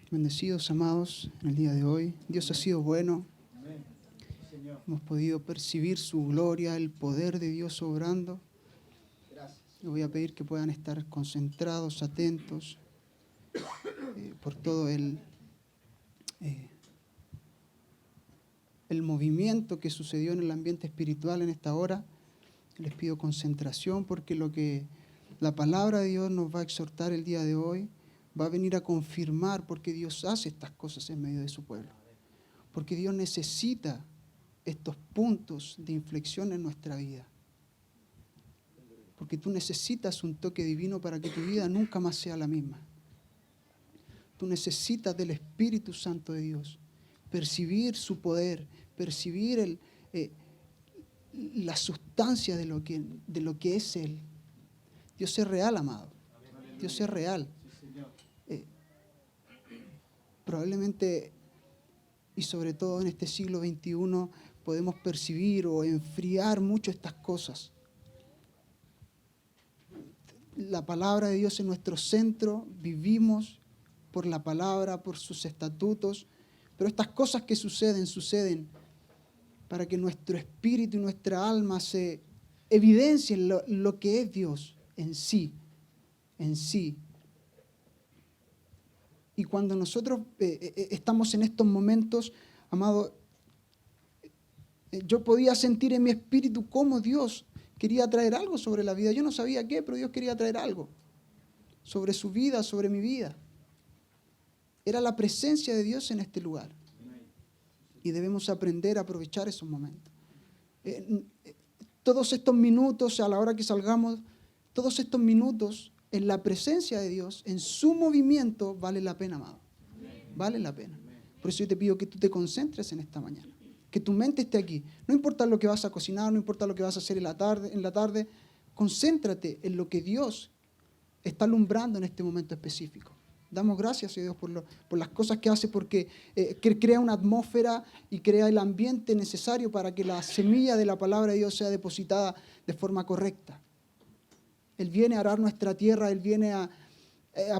Bendecidos, amados, en el día de hoy. Dios ha sido bueno. Hemos podido percibir su gloria, el poder de Dios obrando. Les voy a pedir que puedan estar concentrados, atentos, por todo el movimiento que sucedió en el ambiente espiritual en esta hora. Les pido concentración porque lo que la palabra de Dios nos va a exhortar el día de hoy va a venir a confirmar por qué Dios hace estas cosas en medio de su pueblo. Porque Dios necesita estos puntos de inflexión en nuestra vida. Porque tú necesitas un toque divino para que tu vida nunca más sea la misma. Tú necesitas del Espíritu Santo de Dios, percibir su poder, percibir la sustancia de lo que es Él. Dios es real, amado. Dios es real. Probablemente, y sobre todo en este siglo XXI, podemos percibir o enfriar mucho estas cosas. La palabra de Dios es nuestro centro, vivimos por la palabra, por sus estatutos, pero estas cosas que suceden para que nuestro espíritu y nuestra alma se evidencien lo que es Dios en sí. Y cuando nosotros estamos en estos momentos, amado, yo podía sentir en mi espíritu cómo Dios quería traer algo sobre la vida. Yo no sabía qué, pero Dios quería traer algo sobre su vida, sobre mi vida. Era la presencia de Dios en este lugar. Y debemos aprender a aprovechar esos momentos. Todos estos minutos, a la hora que salgamos, todos estos minutos en la presencia de Dios, en su movimiento, vale la pena, amado. Vale la pena. Por eso yo te pido que tú te concentres en esta mañana. Que tu mente esté aquí. No importa lo que vas a cocinar, no importa lo que vas a hacer en la tarde, concéntrate en lo que Dios está alumbrando en este momento específico. Damos gracias a Dios por las cosas que hace, porque crea una atmósfera y crea el ambiente necesario para que la semilla de la palabra de Dios sea depositada de forma correcta. Él viene a arar nuestra tierra, Él viene a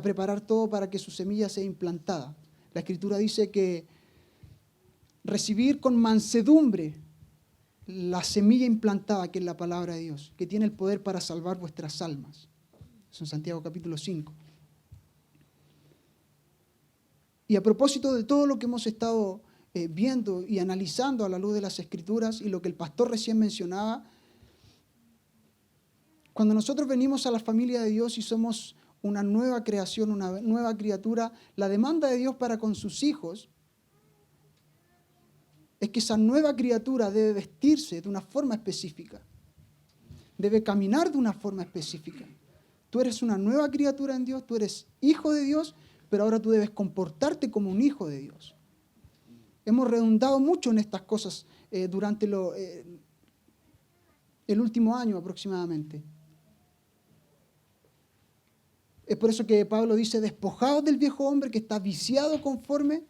preparar todo para que su semilla sea implantada. La Escritura dice que recibir con mansedumbre la semilla implantada, que es la palabra de Dios, que tiene el poder para salvar vuestras almas. Eso en Santiago capítulo 5. Y a propósito de todo lo que hemos estado viendo y analizando a la luz de las Escrituras y lo que el pastor recién mencionaba, cuando nosotros venimos a la familia de Dios y somos una nueva creación, una nueva criatura, la demanda de Dios para con sus hijos es que esa nueva criatura debe vestirse de una forma específica, debe caminar de una forma específica. Tú eres una nueva criatura en Dios, tú eres hijo de Dios, pero ahora tú debes comportarte como un hijo de Dios. Hemos redundado mucho en estas cosas durante el último año aproximadamente. Es por eso que Pablo dice, despojados del viejo hombre que está viciado conforme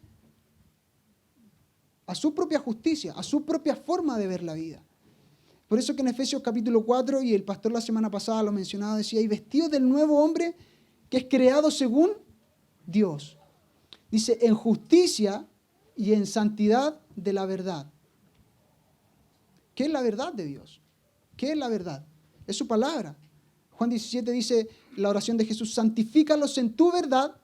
a su propia justicia, a su propia forma de ver la vida. Por eso que en Efesios capítulo 4, y el pastor la semana pasada lo mencionaba, decía, y vestidos del nuevo hombre que es creado según Dios. Dice, en justicia y en santidad de la verdad. ¿Qué es la verdad de Dios? ¿Qué es la verdad? Es su palabra. Juan 17 dice, la oración de Jesús, santifícalos en tu verdad,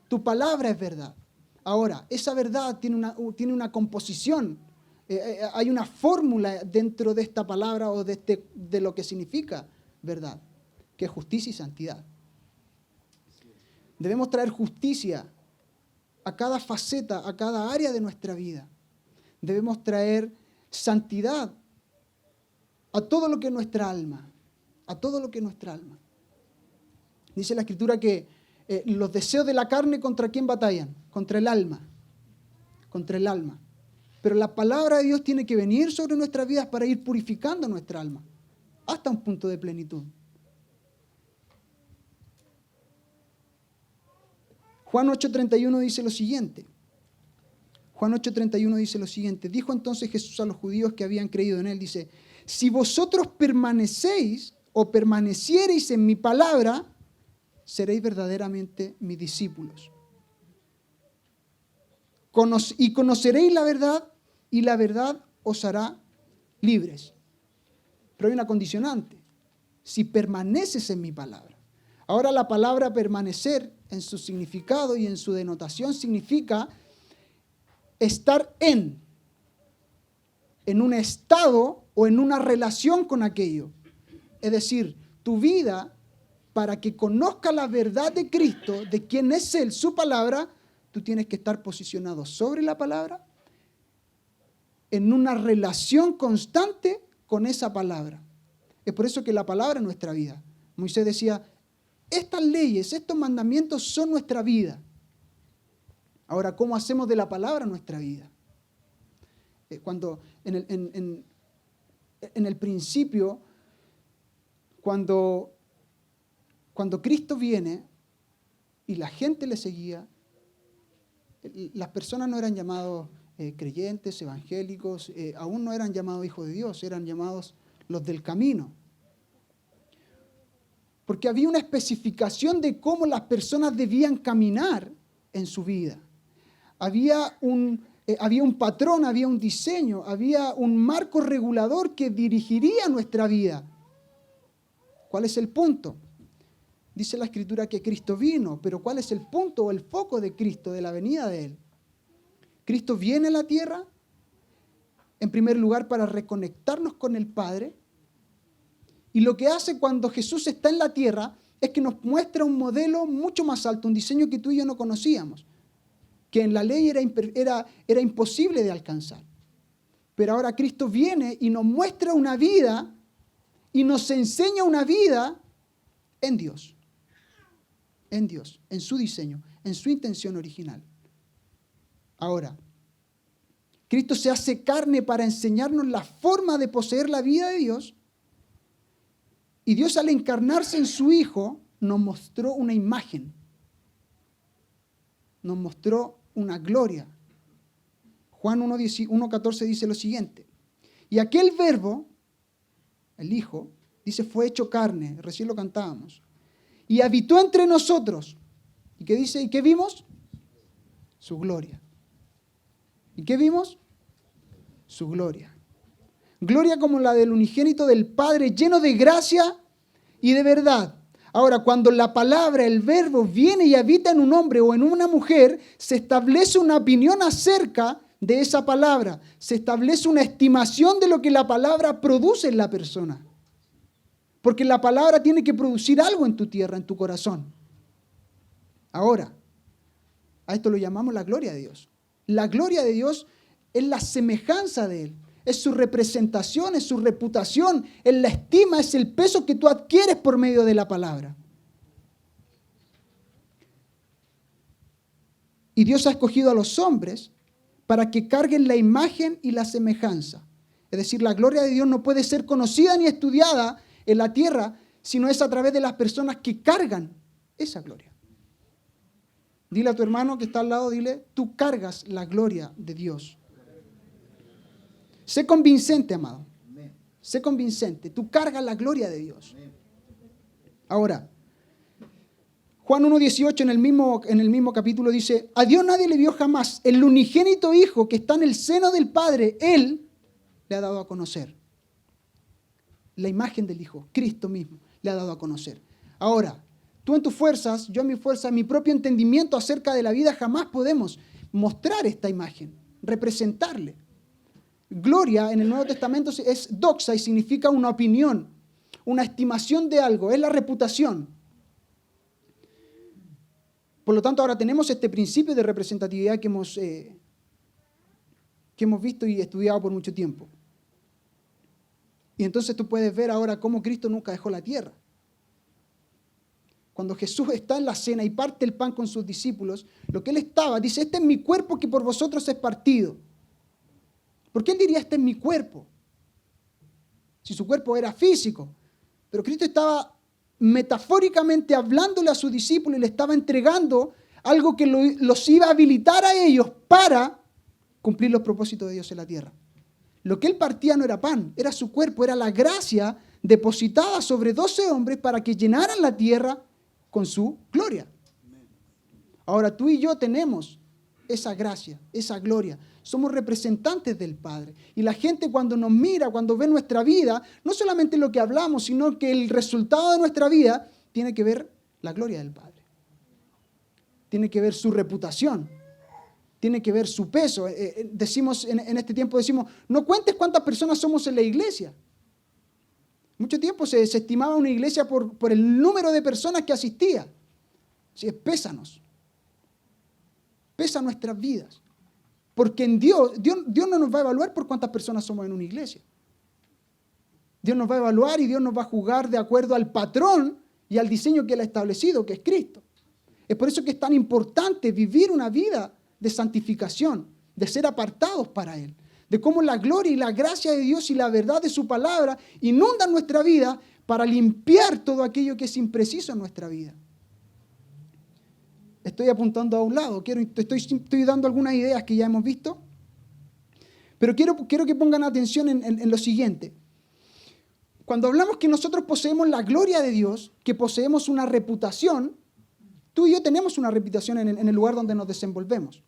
tu palabra es verdad. Ahora, esa verdad tiene una composición, hay una fórmula dentro de esta palabra o de lo que significa verdad, que es justicia y santidad. Debemos traer justicia a cada faceta, a cada área de nuestra vida. Debemos traer santidad a todo lo que es nuestra alma, a todo lo que es nuestra alma. Dice la Escritura que los deseos de la carne, ¿contra quién batallan? Contra el alma. Contra el alma. Pero la palabra de Dios tiene que venir sobre nuestras vidas para ir purificando nuestra alma hasta un punto de plenitud. Juan 8:31 dice lo siguiente. Juan 8:31 dice lo siguiente: dijo entonces Jesús a los judíos que habían creído en él, dice, si vosotros permanecéis o permaneciereis en mi palabra, seréis verdaderamente mis discípulos. Y conoceréis la verdad, y la verdad os hará libres. Pero hay una condicionante: si permaneces en mi palabra. Ahora, la palabra permanecer, en su significado y en su denotación, significa estar en un estado o en una relación con aquello. Es decir, tu vida, para que conozca la verdad de Cristo, de quién es Él, su palabra, tú tienes que estar posicionado sobre la palabra, en una relación constante con esa palabra. Es por eso que la palabra es nuestra vida. Moisés decía, estas leyes, estos mandamientos son nuestra vida. Ahora, ¿cómo hacemos de la palabra nuestra vida? Cuando en el principio, cuando Cristo viene y la gente le seguía, las personas no eran llamados creyentes, evangélicos, aún no eran llamados hijos de Dios, eran llamados los del camino. Porque había una especificación de cómo las personas debían caminar en su vida. Había un patrón, había un diseño, había un marco regulador que dirigiría nuestra vida. ¿Cuál es el punto? Dice la Escritura que Cristo vino, pero ¿cuál es el punto o el foco de Cristo, de la venida de Él? Cristo viene a la tierra, en primer lugar, para reconectarnos con el Padre. Y lo que hace cuando Jesús está en la tierra es que nos muestra un modelo mucho más alto, un diseño que tú y yo no conocíamos, que en la ley era imposible de alcanzar. Pero ahora Cristo viene y nos muestra una vida y nos enseña una vida en Dios. En Dios, en su diseño, en su intención original. Ahora, Cristo se hace carne para enseñarnos la forma de poseer la vida de Dios. Y Dios, al encarnarse en su Hijo, nos mostró una imagen. Nos mostró una gloria. Juan 1:14 dice lo siguiente: y aquel verbo, el Hijo, dice, fue hecho carne, recién lo cantábamos, y habitó entre nosotros. ¿Y qué dice? ¿Y qué vimos? Su gloria. ¿Y qué vimos? Su gloria. Gloria como la del unigénito del Padre, lleno de gracia y de verdad. Ahora, cuando la palabra, el verbo, viene y habita en un hombre o en una mujer, se establece una opinión acerca de esa palabra. Se establece una estimación de lo que la palabra produce en la persona. Porque la palabra tiene que producir algo en tu tierra, en tu corazón. Ahora, a esto lo llamamos la gloria de Dios. La gloria de Dios es la semejanza de Él. Es su representación, es su reputación, es la estima, es el peso que tú adquieres por medio de la palabra. Y Dios ha escogido a los hombres para que carguen la imagen y la semejanza. Es decir, la gloria de Dios no puede ser conocida ni estudiada en la tierra, sino es a través de las personas que cargan esa gloria. Dile a tu hermano que está al lado, dile, tú cargas la gloria de Dios. Sé convincente, amado. Sé convincente. Tú cargas la gloria de Dios. Ahora, Juan 1:18 en el mismo capítulo dice, a Dios nadie le vio jamás. El unigénito Hijo que está en el seno del Padre, Él le ha dado a conocer. La imagen del Hijo, Cristo mismo, le ha dado a conocer. Ahora, tú en tus fuerzas, yo en mi fuerza, en mi propio entendimiento acerca de la vida, jamás podemos mostrar esta imagen, representarle. Gloria en el Nuevo Testamento es doxa y significa una opinión, una estimación de algo, es la reputación. Por lo tanto, ahora tenemos este principio de representatividad que hemos visto y estudiado por mucho tiempo. Y entonces tú puedes ver ahora cómo Cristo nunca dejó la tierra. Cuando Jesús está en la cena y parte el pan con sus discípulos, lo que Él estaba, dice, este es mi cuerpo que por vosotros es partido. ¿Por qué Él diría, este es mi cuerpo? Si su cuerpo era físico. Pero Cristo estaba metafóricamente hablándole a sus discípulos y le estaba entregando algo que los iba a habilitar a ellos para cumplir los propósitos de Dios en la tierra. Lo que él partía no era pan, era su cuerpo, era la gracia depositada sobre 12 hombres para que llenaran la tierra con su gloria. Ahora tú y yo tenemos esa gracia, esa gloria. Somos representantes del Padre. Y la gente cuando nos mira, cuando ve nuestra vida, no solamente lo que hablamos, sino que el resultado de nuestra vida tiene que ver la gloria del Padre. Tiene que ver su reputación. Tiene que ver su peso. Decimos en este tiempo, no cuentes cuántas personas somos en la iglesia. Mucho tiempo se estimaba una iglesia por el número de personas que asistía. Sí, pésanos. Pesa nuestras vidas. Porque en Dios no nos va a evaluar por cuántas personas somos en una iglesia. Dios nos va a evaluar y Dios nos va a juzgar de acuerdo al patrón y al diseño que Él ha establecido, que es Cristo. Es por eso que es tan importante vivir una vida de santificación, de ser apartados para Él, de cómo la gloria y la gracia de Dios y la verdad de su palabra inundan nuestra vida para limpiar todo aquello que es impreciso en nuestra vida. Estoy apuntando a un lado, estoy dando algunas ideas que ya hemos visto, pero quiero que pongan atención en lo siguiente. Cuando hablamos que nosotros poseemos la gloria de Dios, que poseemos una reputación, tú y yo tenemos una reputación en el lugar donde nos desenvolvemos.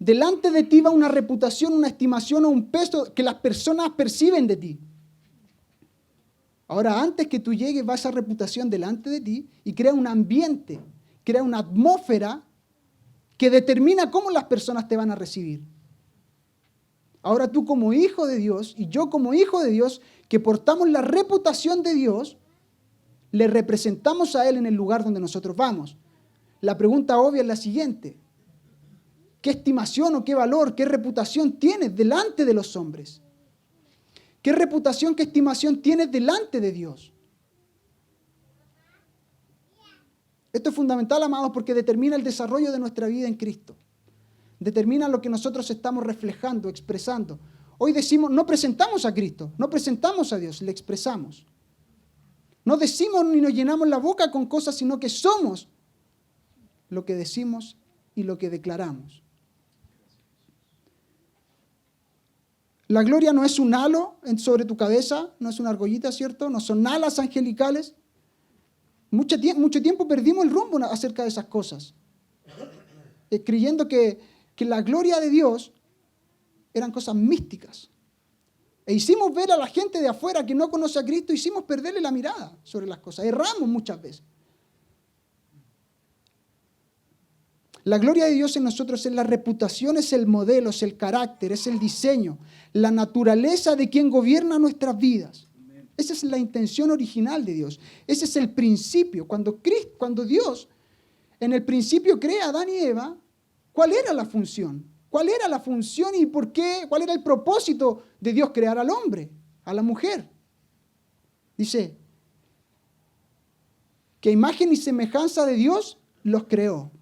Delante de ti va una reputación, una estimación o un peso que las personas perciben de ti. Ahora, antes que tú llegues, va esa reputación delante de ti y crea un ambiente, crea una atmósfera que determina cómo las personas te van a recibir. Ahora tú como hijo de Dios y yo como hijo de Dios, que portamos la reputación de Dios, le representamos a Él en el lugar donde nosotros vamos. La pregunta obvia es la siguiente. ¿Qué estimación o qué valor, qué reputación tienes delante de los hombres? ¿Qué reputación, qué estimación tienes delante de Dios? Esto es fundamental, amados, porque determina el desarrollo de nuestra vida en Cristo. Determina lo que nosotros estamos reflejando, expresando. Hoy decimos, no presentamos a Cristo, no presentamos a Dios, le expresamos. No decimos ni nos llenamos la boca con cosas, sino que somos lo que decimos y lo que declaramos. La gloria no es un halo sobre tu cabeza, no es una argollita, ¿cierto? No son alas angelicales. Mucho tiempo perdimos el rumbo acerca de esas cosas, creyendo que la gloria de Dios eran cosas místicas. E hicimos ver a la gente de afuera que no conoce a Cristo, hicimos perderle la mirada sobre las cosas. Erramos muchas veces. La gloria de Dios en nosotros es la reputación, es el modelo, es el carácter, es el diseño, la naturaleza de quien gobierna nuestras vidas. Esa es la intención original de Dios. Ese es el principio. Cuando Dios en el principio crea a Adán y Eva, ¿cuál era la función? ¿Cuál era la función y por qué? ¿Cuál era el propósito de Dios crear al hombre, a la mujer? Dice que a imagen y semejanza de Dios los creó.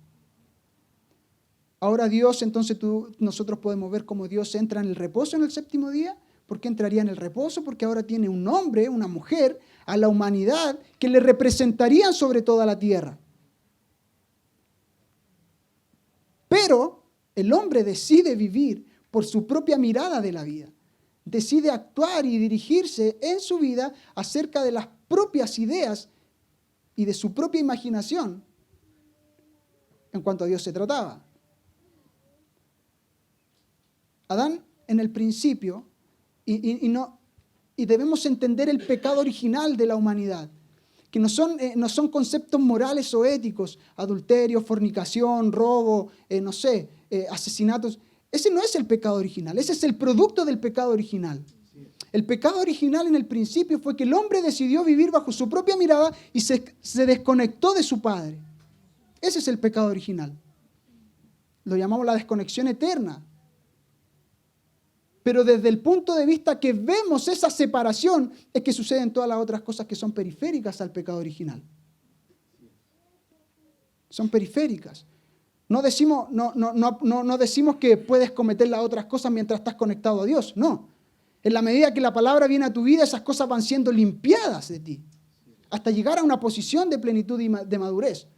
Ahora Dios, entonces nosotros podemos ver cómo Dios entra en el reposo en el séptimo día. ¿Por qué entraría en el reposo? Porque ahora tiene un hombre, una mujer, a la humanidad que le representarían sobre toda la tierra. Pero el hombre decide vivir por su propia mirada de la vida. Decide actuar y dirigirse en su vida acerca de las propias ideas y de su propia imaginación en cuanto a Dios se trataba. Adán, en el principio, y debemos entender el pecado original de la humanidad, que no son conceptos morales o éticos, adulterio, fornicación, robo, asesinatos. Ese no es el pecado original, ese es el producto del pecado original. El pecado original en el principio fue que el hombre decidió vivir bajo su propia mirada y se desconectó de su padre. Ese es el pecado original. Lo llamamos la desconexión eterna. Pero desde el punto de vista que vemos esa separación, es que suceden todas las otras cosas que son periféricas al pecado original. Son periféricas. No decimos que puedes cometer las otras cosas mientras estás conectado a Dios. No. En la medida que la palabra viene a tu vida, esas cosas van siendo limpiadas de ti, hasta llegar a una posición de plenitud y de madurez.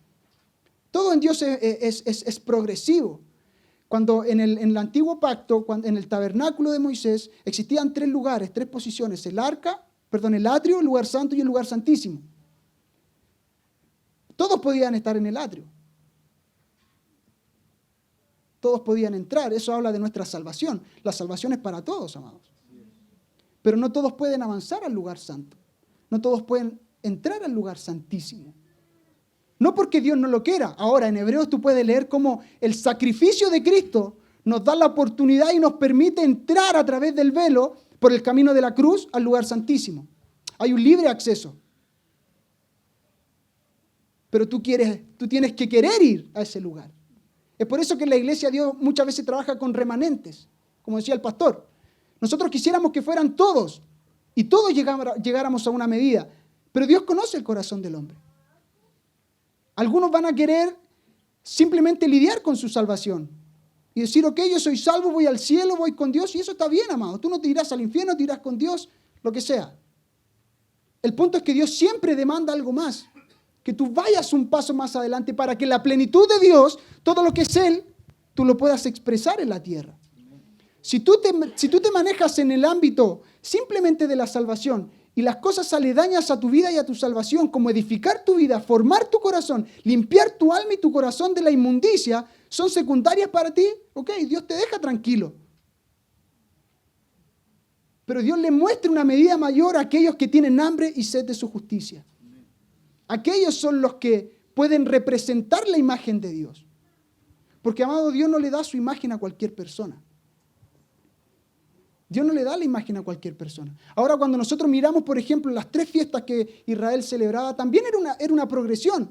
Todo en Dios es progresivo. Cuando en el antiguo pacto, en el tabernáculo de Moisés, existían 3 lugares, 3 posiciones: el atrio, el lugar santo y el lugar santísimo. Todos podían estar en el atrio. Todos podían entrar. Eso habla de nuestra salvación. La salvación es para todos, amados. Pero no todos pueden avanzar al lugar santo. No todos pueden entrar al lugar santísimo. No porque Dios no lo quiera. Ahora, en Hebreos tú puedes leer cómo el sacrificio de Cristo nos da la oportunidad y nos permite entrar a través del velo por el camino de la cruz al lugar santísimo. Hay un libre acceso. Pero tú tienes que querer ir a ese lugar. Es por eso que en la iglesia Dios muchas veces trabaja con remanentes, como decía el pastor. Nosotros quisiéramos que fueran todos y todos llegáramos a una medida, pero Dios conoce el corazón del hombre. Algunos van a querer simplemente lidiar con su salvación y decir, ok, yo soy salvo, voy al cielo, voy con Dios, y eso está bien, amado. Tú no te irás al infierno, te irás con Dios, lo que sea. El punto es que Dios siempre demanda algo más. Que tú vayas un paso más adelante para que la plenitud de Dios, todo lo que es Él, tú lo puedas expresar en la tierra. Si tú te manejas en el ámbito simplemente de la salvación y las cosas aledañas a tu vida y a tu salvación, como edificar tu vida, formar tu corazón, limpiar tu alma y tu corazón de la inmundicia, son secundarias para ti, ok, Dios te deja tranquilo. Pero Dios le muestra una medida mayor a aquellos que tienen hambre y sed de su justicia. Aquellos son los que pueden representar la imagen de Dios. Porque, amado, Dios no le da su imagen a cualquier persona. Dios no le da la imagen a cualquier persona. Ahora, cuando nosotros miramos, por ejemplo, las 3 fiestas que Israel celebraba, también era una progresión.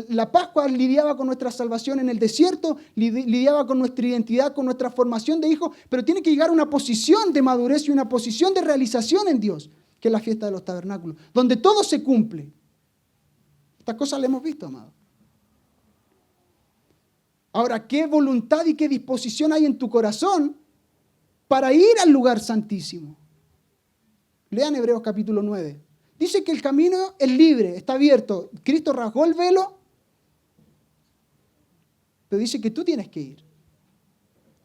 La Pascua lidiaba con nuestra salvación en el desierto, lidiaba con nuestra identidad, con nuestra formación de hijos, pero tiene que llegar a una posición de madurez y una posición de realización en Dios, que es la fiesta de los tabernáculos, donde todo se cumple. Estas cosas las hemos visto, amado. Ahora, ¿qué voluntad y qué disposición hay en tu corazón para ir al lugar santísimo? Lean Hebreos capítulo 9. Dice que el camino es libre, está abierto. Cristo rasgó el velo, pero dice que tú tienes que ir.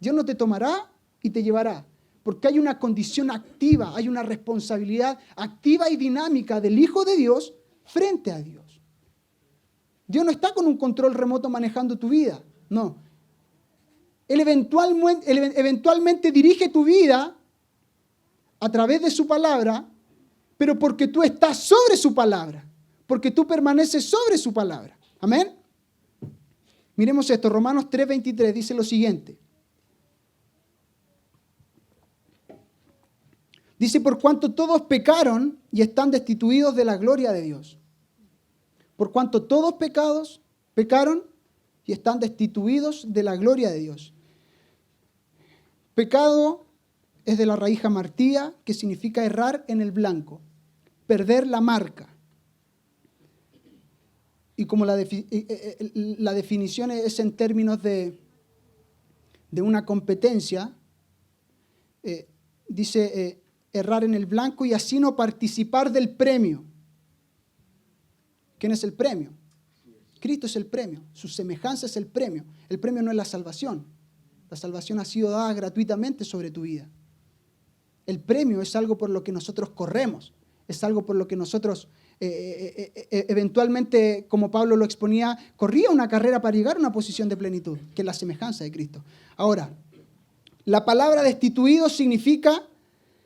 Dios no te tomará y te llevará. Porque hay una condición activa, hay una responsabilidad activa y dinámica del Hijo de Dios frente a Dios. Dios no está con un control remoto manejando tu vida, no. Él eventualmente dirige tu vida a través de su palabra, pero porque tú estás sobre su palabra, porque tú permaneces sobre su palabra. Amén. Miremos esto, Romanos 3:23 dice lo siguiente. Dice, por cuanto todos pecaron y están destituidos de la gloria de Dios. Por cuanto todos pecaron y están destituidos de la gloria de Dios. Pecado es de la raíz hamartía, que significa errar en el blanco, perder la marca. Y como la definición es en términos de una competencia, dice errar en el blanco y así no participar del premio. ¿Quién es el premio? Cristo es el premio, su semejanza es el premio. El premio no es la salvación. La salvación ha sido dada gratuitamente sobre tu vida. El premio es algo por lo que nosotros corremos, es algo por lo que nosotros eventualmente, como Pablo lo exponía, corría una carrera para llegar a una posición de plenitud, que es la semejanza de Cristo. Ahora, la palabra destituido significa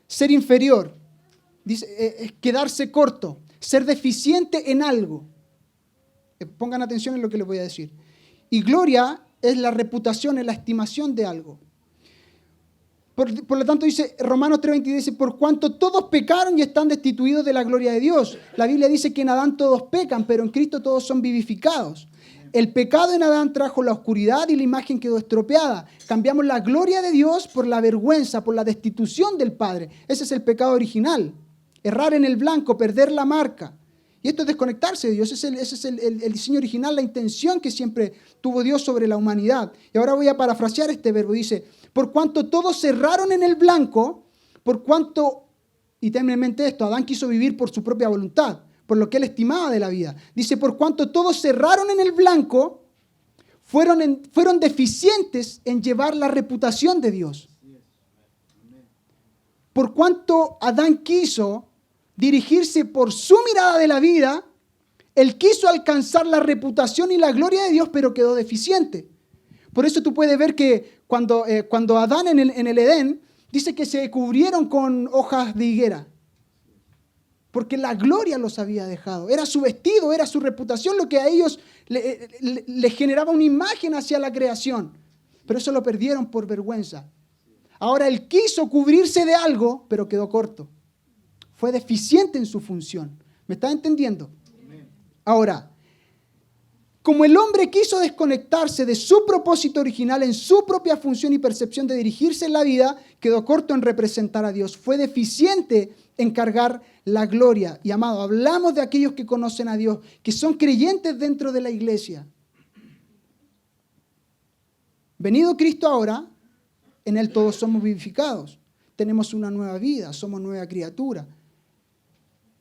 ser inferior, quedarse corto, ser deficiente en algo. Pongan atención en lo que les voy a decir. Y gloria es la reputación, es la estimación de algo. Por lo tanto dice Romanos 3:22, dice, por cuanto todos pecaron y están destituidos de la gloria de Dios. La Biblia dice que en Adán todos pecan, pero en Cristo todos son vivificados. El pecado en Adán trajo la oscuridad y la imagen quedó estropeada. Cambiamos la gloria de Dios por la vergüenza, por la destitución del Padre. Ese es el pecado original. Errar en el blanco, perder la marca. Y esto es desconectarse de Dios. Ese es el diseño original, la intención que siempre tuvo Dios sobre la humanidad. Y ahora voy a parafrasear este verbo. Dice, por cuanto todos erraron en el blanco, por cuanto, y tenme en mente esto, Adán quiso vivir por su propia voluntad, por lo que él estimaba de la vida. Dice, por cuanto todos erraron en el blanco, fueron deficientes en llevar la reputación de Dios. Por cuanto Adán quiso dirigirse por su mirada de la vida, él quiso alcanzar la reputación y la gloria de Dios, pero quedó deficiente. Por eso tú puedes ver que cuando Adán en el Edén, dice que se cubrieron con hojas de higuera. Porque la gloria los había dejado. Era su vestido, era su reputación lo que a ellos le generaba una imagen hacia la creación. Pero eso lo perdieron por vergüenza. Ahora él quiso cubrirse de algo, pero quedó corto. Fue deficiente en su función. ¿Me estás entendiendo? Ahora, como el hombre quiso desconectarse de su propósito original en su propia función y percepción de dirigirse en la vida, quedó corto en representar a Dios. Fue deficiente en cargar la gloria. Y amado, hablamos de aquellos que conocen a Dios, que son creyentes dentro de la iglesia. Venido Cristo ahora, en Él todos somos vivificados. Tenemos una nueva vida, somos nueva criatura.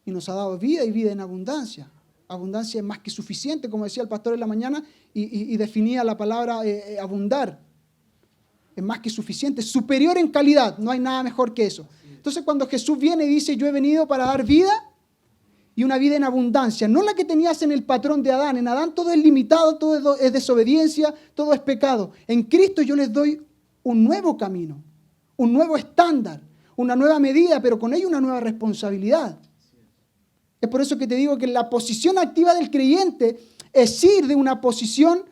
Y nos ha dado vida y vida en abundancia. Abundancia es más que suficiente, como decía el pastor en la mañana, y definía la palabra abundar. Es más que suficiente, superior en calidad, no hay nada mejor que eso. Entonces cuando Jesús viene y dice, yo he venido para dar vida y una vida en abundancia, no la que tenías en el patrón de Adán. En Adán todo es limitado, todo es desobediencia, todo es pecado. En Cristo yo les doy un nuevo camino, un nuevo estándar, una nueva medida, pero con ello una nueva responsabilidad. Es por eso que te digo que la posición activa del creyente es ir de una posición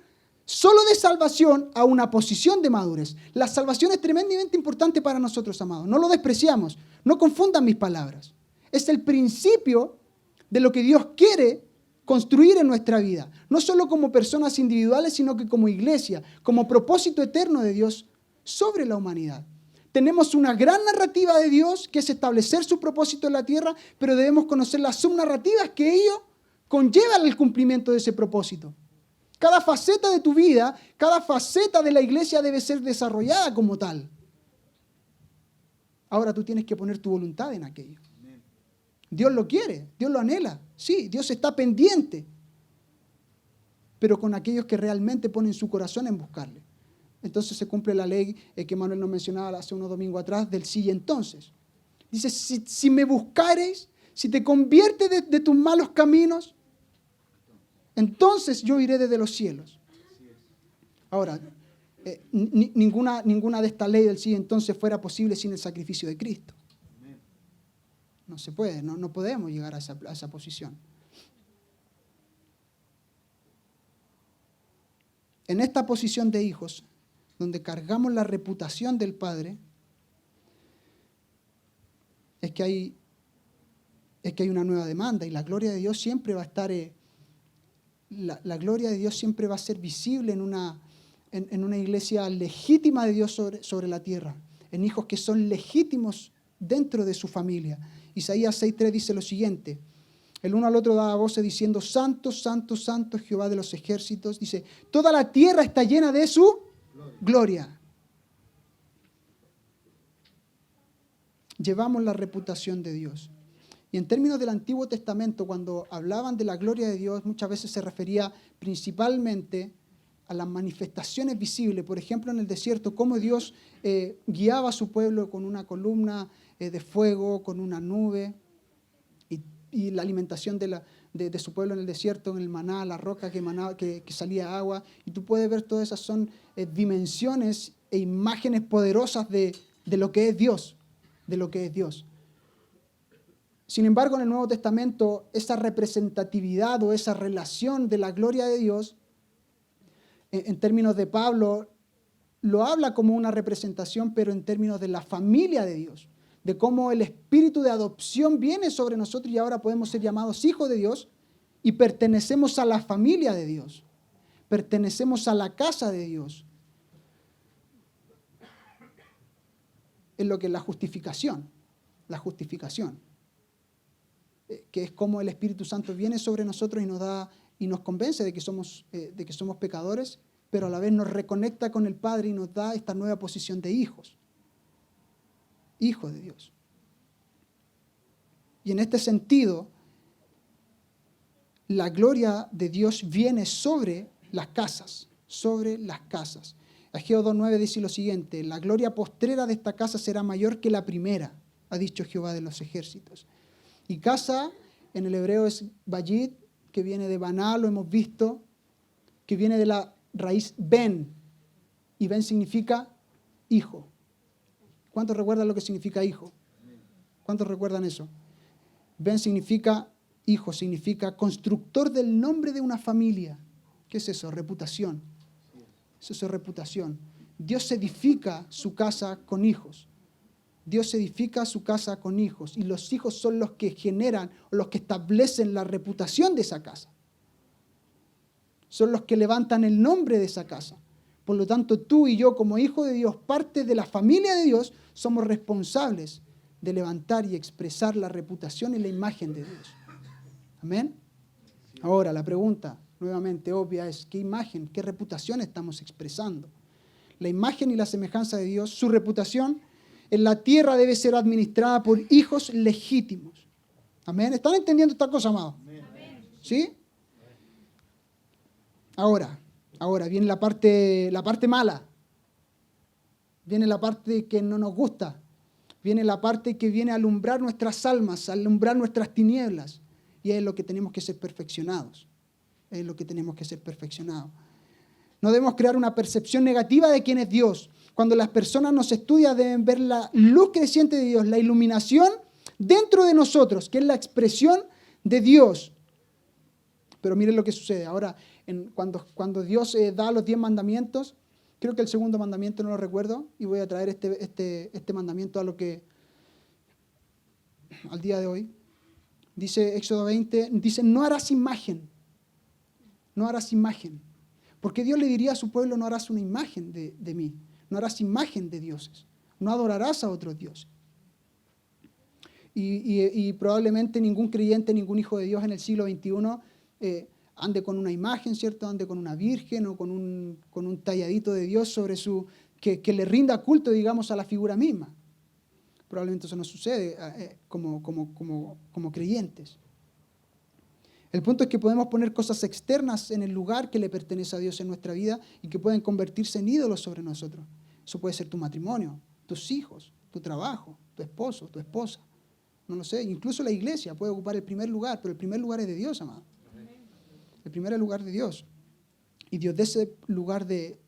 solo de salvación a una posición de madurez. La salvación es tremendamente importante para nosotros, amados. No lo despreciamos. No confundan mis palabras. Es el principio de lo que Dios quiere construir en nuestra vida. No solo como personas individuales, sino que como iglesia, como propósito eterno de Dios sobre la humanidad. Tenemos una gran narrativa de Dios, que es establecer su propósito en la tierra, pero debemos conocer las subnarrativas que ello conllevan al cumplimiento de ese propósito. Cada faceta de tu vida, cada faceta de la iglesia debe ser desarrollada como tal. Ahora tú tienes que poner tu voluntad en aquello. Dios lo quiere, Dios lo anhela. Sí, Dios está pendiente, pero con aquellos que realmente ponen su corazón en buscarle. Entonces se cumple la ley que Manuel nos mencionaba hace unos domingos atrás del sí y entonces. Dice, si me buscareis, si te conviertes de tus malos caminos, entonces yo iré desde los cielos. Ahora, ninguna de esta ley del sí y entonces fuera posible sin el sacrificio de Cristo. No se puede, no podemos llegar a esa posición. En esta posición de hijos, donde cargamos la reputación del Padre, es que hay una nueva demanda y la gloria de Dios siempre va a estar, la gloria de Dios siempre va a ser visible en una iglesia legítima de Dios sobre la tierra, en hijos que son legítimos dentro de su familia. Isaías 6:3 dice lo siguiente: el uno al otro daba voces diciendo, Santo, Santo, Santo es Jehová de los ejércitos. Dice, toda la tierra está llena de su gloria. Llevamos la reputación de Dios. Y en términos del Antiguo Testamento, cuando hablaban de la gloria de Dios, muchas veces se refería principalmente a las manifestaciones visibles. Por ejemplo, en el desierto, cómo Dios guiaba a su pueblo con una columna de fuego, con una nube, y la alimentación de su pueblo en el desierto, en el maná, la roca que salía agua. Y tú puedes ver todas esas son dimensiones e imágenes poderosas de lo que es Dios, de lo que es Dios. Sin embargo, en el Nuevo Testamento, esa representatividad o esa relación de la gloria de Dios, en términos de Pablo, lo habla como una representación, pero en términos de la familia de Dios, de cómo el espíritu de adopción viene sobre nosotros y ahora podemos ser llamados hijos de Dios y pertenecemos a la familia de Dios, pertenecemos a la casa de Dios. Es lo que es la justificación, que es como el Espíritu Santo viene sobre nosotros y nos da y nos convence de que somos pecadores, pero a la vez nos reconecta con el Padre y nos da esta nueva posición de hijos de Dios. Y en este sentido, la gloria de Dios viene sobre las casas, sobre las casas. Ageo 2:9 dice lo siguiente: la gloria postrera de esta casa será mayor que la primera, ha dicho Jehová de los ejércitos. Y casa en el hebreo es bayit, que viene de baná, lo hemos visto, que viene de la raíz ben, y ben significa hijo. ¿Cuántos recuerdan lo que significa hijo? ¿Cuántos recuerdan eso? Ben significa hijo, significa constructor del nombre de una familia. ¿Qué es eso? Reputación. Eso es reputación. Dios edifica su casa con hijos. Dios edifica su casa con hijos. Y los hijos son los que generan, o los que establecen la reputación de esa casa. Son los que levantan el nombre de esa casa. Por lo tanto, tú y yo, como hijos de Dios, parte de la familia de Dios, somos responsables de levantar y expresar la reputación y la imagen de Dios. ¿Amén? Ahora, la pregunta nuevamente obvia es: ¿qué imagen, qué reputación estamos expresando? La imagen y la semejanza de Dios, su reputación en la tierra debe ser administrada por hijos legítimos. ¿Amén? ¿Están entendiendo esta cosa, amados? ¿Sí? Ahora viene la parte mala. Viene la parte que no nos gusta. Viene la parte que viene a alumbrar nuestras almas, a alumbrar nuestras tinieblas. Y es lo que tenemos que ser perfeccionados. Es lo que tenemos que ser perfeccionados. No debemos crear una percepción negativa de quién es Dios. Cuando las personas nos estudian, deben ver la luz creciente de Dios, la iluminación dentro de nosotros, que es la expresión de Dios. Pero miren lo que sucede. Ahora, cuando Dios da los 10 mandamientos, creo que el segundo mandamiento no lo recuerdo, y voy a traer este mandamiento al día de hoy. Dice Éxodo 20, dice: no harás imagen. No harás imagen. Porque Dios le diría a su pueblo: no harás una imagen de mí. No harás imagen de dioses. No adorarás a otros dioses. Y probablemente ningún creyente, ningún hijo de Dios en el siglo XXI ande con una imagen, ¿cierto? Ande con una virgen o con un talladito de Dios sobre que le rinda culto, digamos, a la figura misma. Probablemente eso no sucede como creyentes. El punto es que podemos poner cosas externas en el lugar que le pertenece a Dios en nuestra vida y que pueden convertirse en ídolos sobre nosotros. Eso puede ser tu matrimonio, tus hijos, tu trabajo, tu esposo, tu esposa. No lo sé, incluso la iglesia puede ocupar el primer lugar, pero el primer lugar es de Dios, amado. El primer lugar de Dios. Y Dios, de ese lugar de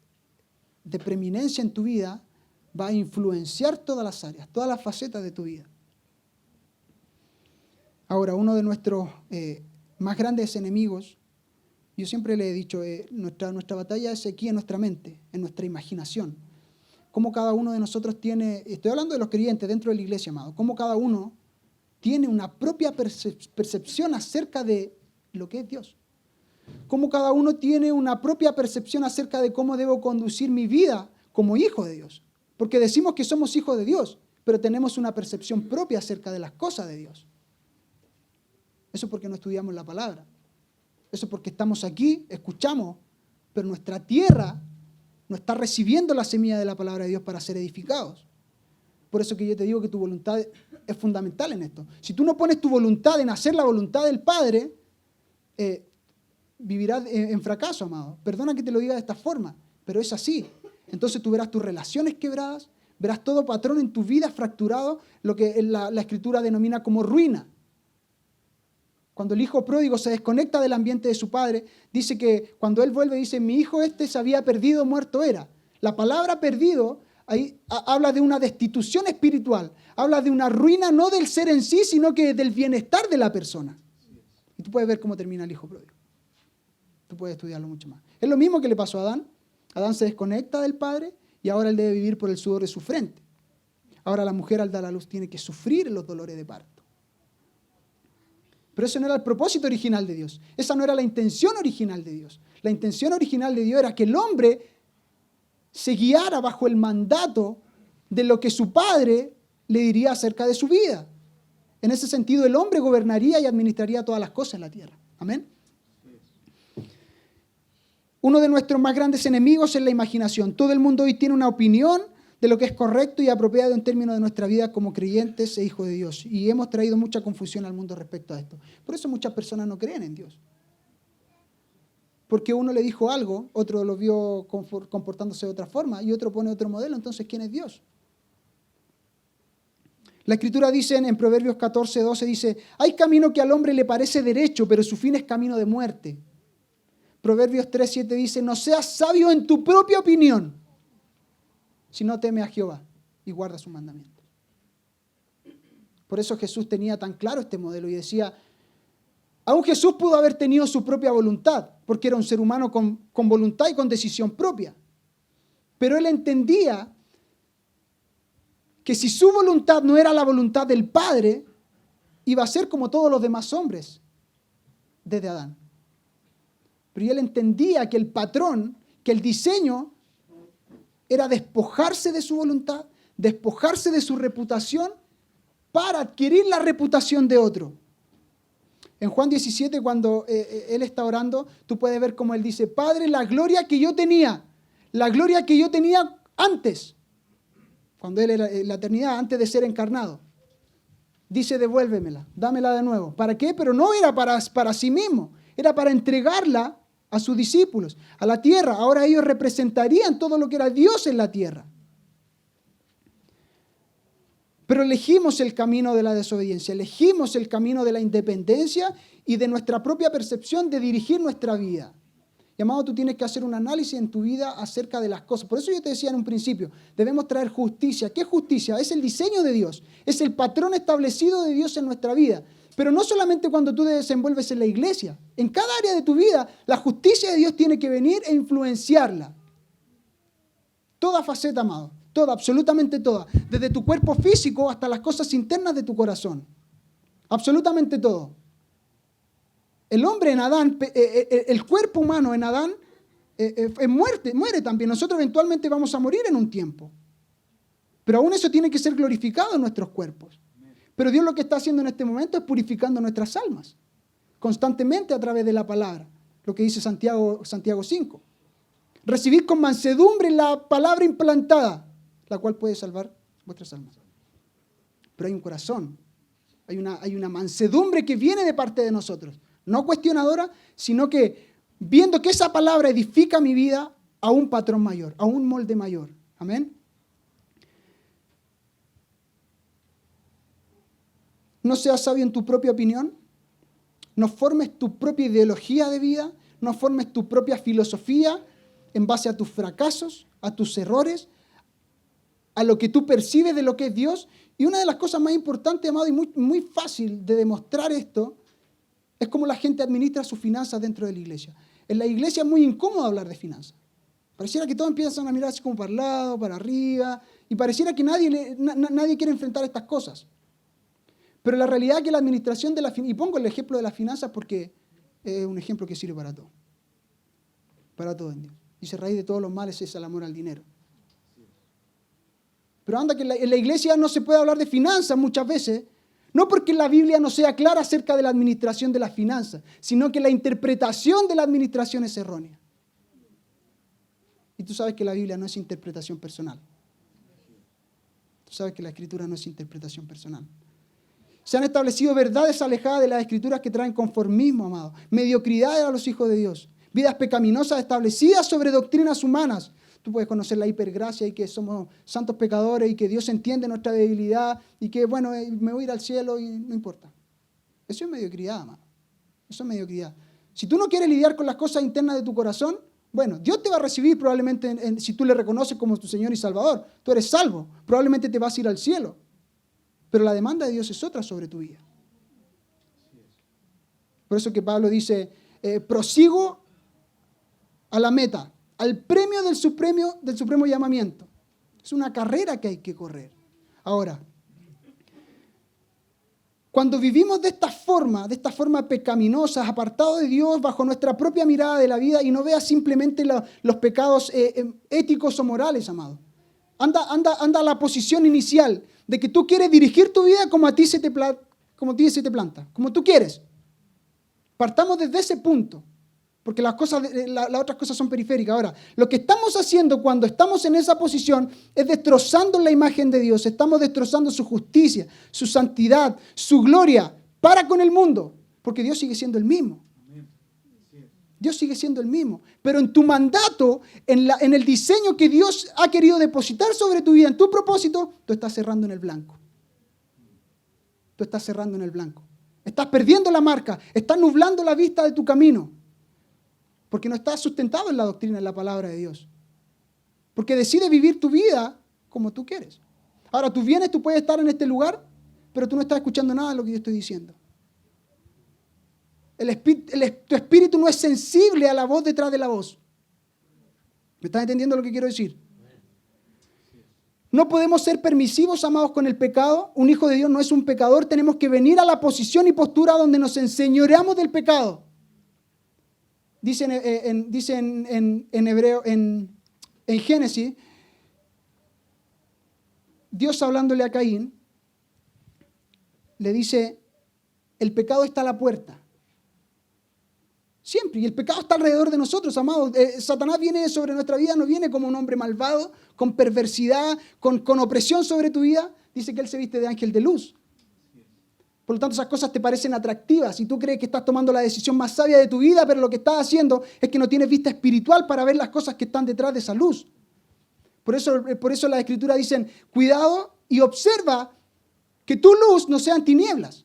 preeminencia en tu vida, va a influenciar todas las áreas, todas las facetas de tu vida. Ahora, uno de nuestros más grandes enemigos, yo siempre le he dicho, nuestra batalla es aquí en nuestra mente, en nuestra imaginación. Cómo cada uno de nosotros tiene, estoy hablando de los creyentes dentro de la iglesia, amado, cómo cada uno tiene una propia percepción acerca de lo que es Dios. Cómo cada uno tiene una propia percepción acerca de cómo debo conducir mi vida como hijo de Dios. Porque decimos que somos hijos de Dios, pero tenemos una percepción propia acerca de las cosas de Dios. Eso es porque no estudiamos la palabra. Eso es porque estamos aquí, escuchamos, pero nuestra tierra no está recibiendo la semilla de la palabra de Dios para ser edificados. Por eso que yo te digo que tu voluntad es fundamental en esto. Si tú no pones tu voluntad en hacer la voluntad del Padre, vivirás en fracaso, amado. Perdona que te lo diga de esta forma, pero es así. Entonces tú verás tus relaciones quebradas, verás todo patrón en tu vida fracturado, lo que la Escritura denomina como ruina. Cuando el hijo pródigo se desconecta del ambiente de su padre, dice que cuando él vuelve, dice: mi hijo se había perdido, muerto era. La palabra perdido ahí habla de una destitución espiritual, habla de una ruina no del ser en sí, sino que del bienestar de la persona. Y tú puedes ver cómo termina el hijo pródigo. Tú puedes estudiarlo mucho más. Es lo mismo que le pasó a Adán. Adán se desconecta del padre y ahora él debe vivir por el sudor de su frente. Ahora la mujer, al dar a luz, tiene que sufrir los dolores de parto. Pero eso no era el propósito original de Dios. Esa no era la intención original de Dios. La intención original de Dios era que el hombre se guiara bajo el mandato de lo que su padre le diría acerca de su vida. En ese sentido, el hombre gobernaría y administraría todas las cosas en la tierra. Amén. Uno de nuestros más grandes enemigos es la imaginación. Todo el mundo hoy tiene una opinión de lo que es correcto y apropiado en términos de nuestra vida como creyentes e hijos de Dios. Y hemos traído mucha confusión al mundo respecto a esto. Por eso muchas personas no creen en Dios. porque uno le dijo algo, otro lo vio comportándose de otra forma y otro pone otro modelo. Entonces, ¿quién es Dios? La Escritura dice en Proverbios 14:12, dice, hay camino que al hombre le parece derecho, pero su fin es camino de muerte. Proverbios 3:7 dice, no seas sabio en tu propia opinión, sino teme a Jehová y guarda sus mandamientos. Por eso Jesús tenía tan claro este modelo y decía, aún Jesús pudo haber tenido su propia voluntad, porque era un ser humano con voluntad y con decisión propia. Pero él entendía que si su voluntad no era la voluntad del Padre, iba a ser como todos los demás hombres desde Adán. Pero él entendía que el patrón, que el diseño, era despojarse de su voluntad, despojarse de su reputación para adquirir la reputación de otro. En Juan 17, cuando él está orando, tú puedes ver cómo él dice, Padre, la gloria que yo tenía antes, cuando él era en la eternidad, antes de ser encarnado. Dice, devuélvemela, dámela de nuevo. ¿Para qué? Pero no era para sí mismo, era para entregarla a sus discípulos, a la tierra. Ahora ellos representarían todo lo que era Dios en la tierra. Pero elegimos el camino de la desobediencia, elegimos el camino de la independencia y de nuestra propia percepción de dirigir nuestra vida. Y amado, tú tienes que hacer un análisis en tu vida acerca de las cosas. Por eso yo te decía en un principio, debemos traer justicia. ¿Qué es justicia? Es el diseño de Dios, es el patrón establecido de Dios en nuestra vida. Pero no solamente cuando tú te desenvuelves en la iglesia. En cada área de tu vida, la justicia de Dios tiene que venir e influenciarla. Toda faceta, amado. Toda, absolutamente toda. Desde tu cuerpo físico hasta las cosas internas de tu corazón. Absolutamente todo. El hombre en Adán, el cuerpo humano en Adán, muere también. Nosotros eventualmente vamos a morir en un tiempo. Pero aún eso tiene que ser glorificado en nuestros cuerpos. Pero Dios lo que está haciendo en este momento es purificando nuestras almas. Constantemente a través de la palabra. Lo que dice Santiago 5. Recibid con mansedumbre la palabra implantada, la cual puede salvar vuestras almas. Pero hay un corazón, hay una mansedumbre que viene de parte de nosotros. No cuestionadora, sino que viendo que esa palabra edifica mi vida a un patrón mayor, a un molde mayor. Amén. No seas sabio en tu propia opinión. No formes tu propia ideología de vida. No formes tu propia filosofía en base a tus fracasos, a tus errores, a lo que tú percibes de lo que es Dios. Y una de las cosas más importantes, amado, y muy fácil de demostrar esto, es cómo la gente administra sus finanzas dentro de la iglesia. En la iglesia es muy incómodo hablar de finanzas. Pareciera que todos empiezan a mirar así como para el lado, para arriba, y pareciera que nadie quiere enfrentar estas cosas. Pero la realidad es que la administración de las finanzas, y pongo el ejemplo de las finanzas porque es un ejemplo que sirve para todo. Para todo en Dios. Dice, raíz de todos los males es el amor al dinero. Pero anda que en la iglesia no se puede hablar de finanzas muchas veces, no porque la Biblia no sea clara acerca de la administración de las finanzas, sino que la interpretación de la administración es errónea. Y tú sabes que la Biblia no es interpretación personal. Tú sabes que la Escritura no es interpretación personal. Se han establecido verdades alejadas de las Escrituras que traen conformismo, amado. Mediocridad a los hijos de Dios. Vidas pecaminosas establecidas sobre doctrinas humanas. Tú puedes conocer la hipergracia y que somos santos pecadores y que Dios entiende nuestra debilidad y que, bueno, me voy a ir al cielo y no importa. Eso es mediocridad, amado. Eso es mediocridad. Si tú no quieres lidiar con las cosas internas de tu corazón, bueno, Dios te va a recibir probablemente si tú le reconoces como tu Señor y Salvador. Tú eres salvo. Probablemente te vas a ir al cielo. Pero la demanda de Dios es otra sobre tu vida. Por eso que Pablo dice, prosigo a la meta, al premio del supremo llamamiento. Es una carrera que hay que correr. Ahora, cuando vivimos de esta forma pecaminosa, apartados de Dios, bajo nuestra propia mirada de la vida y no veas simplemente los pecados éticos o morales, amado. Anda a la posición inicial de que tú quieres dirigir tu vida como a ti se te planta, como tú quieres. Partamos desde ese punto. Porque las otras cosas son periféricas. Ahora, lo que estamos haciendo cuando estamos en esa posición es destrozando la imagen de Dios. Estamos destrozando su justicia, su santidad, su gloria para con el mundo. Porque Dios sigue siendo el mismo. Dios sigue siendo el mismo. Pero en tu mandato, en el diseño que Dios ha querido depositar sobre tu vida, en tu propósito, tú estás cerrando en el blanco. Tú estás cerrando en el blanco. Estás perdiendo la marca. Estás nublando la vista de tu camino. Porque no estás sustentado en la doctrina, en la palabra de Dios. Porque decides vivir tu vida como tú quieres. Ahora, tú vienes, tú puedes estar en este lugar, pero tú no estás escuchando nada de lo que yo estoy diciendo. Tu espíritu no es sensible a la voz detrás de la voz. ¿Me estás entendiendo lo que quiero decir? No podemos ser permisivos, amados, con el pecado. Un hijo de Dios no es un pecador. Tenemos que venir a la posición y postura donde nos enseñoreamos del pecado. Dice en Hebreo, en Génesis, Dios hablándole a Caín, le dice, el pecado está a la puerta. Siempre. Y el pecado está alrededor de nosotros, amados. Satanás viene sobre nuestra vida, no viene como un hombre malvado, con perversidad, con opresión sobre tu vida. Dice que él se viste de ángel de luz. Por lo tanto, esas cosas te parecen atractivas y tú crees que estás tomando la decisión más sabia de tu vida, pero lo que estás haciendo es que no tienes vista espiritual para ver las cosas que están detrás de esa luz. Por eso las Escrituras dicen, cuidado y observa que tu luz no sean tinieblas.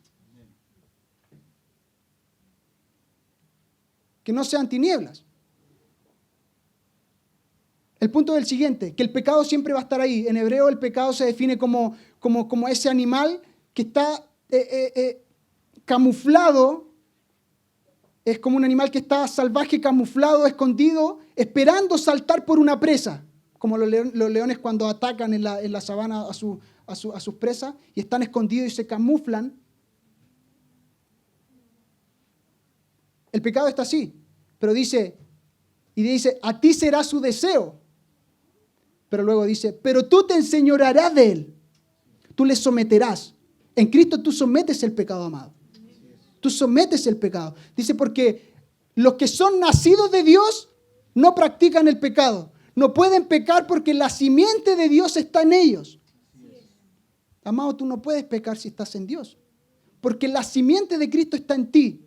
Que no sean tinieblas. El punto es el siguiente, que el pecado siempre va a estar ahí. En hebreo el pecado se define como ese animal que está camuflado, es como un animal que está salvaje, camuflado, escondido, esperando saltar por una presa, como los leones cuando atacan en la sabana a sus presas y están escondidos y se camuflan. El pecado está así, pero dice, a ti será su deseo. Pero luego dice, pero tú te enseñorearás de él. Tú le someterás. En Cristo tú sometes el pecado, amado. Tú sometes el pecado. Dice, porque los que son nacidos de Dios no practican el pecado. No pueden pecar porque la simiente de Dios está en ellos. Amado, tú no puedes pecar si estás en Dios. Porque la simiente de Cristo está en ti.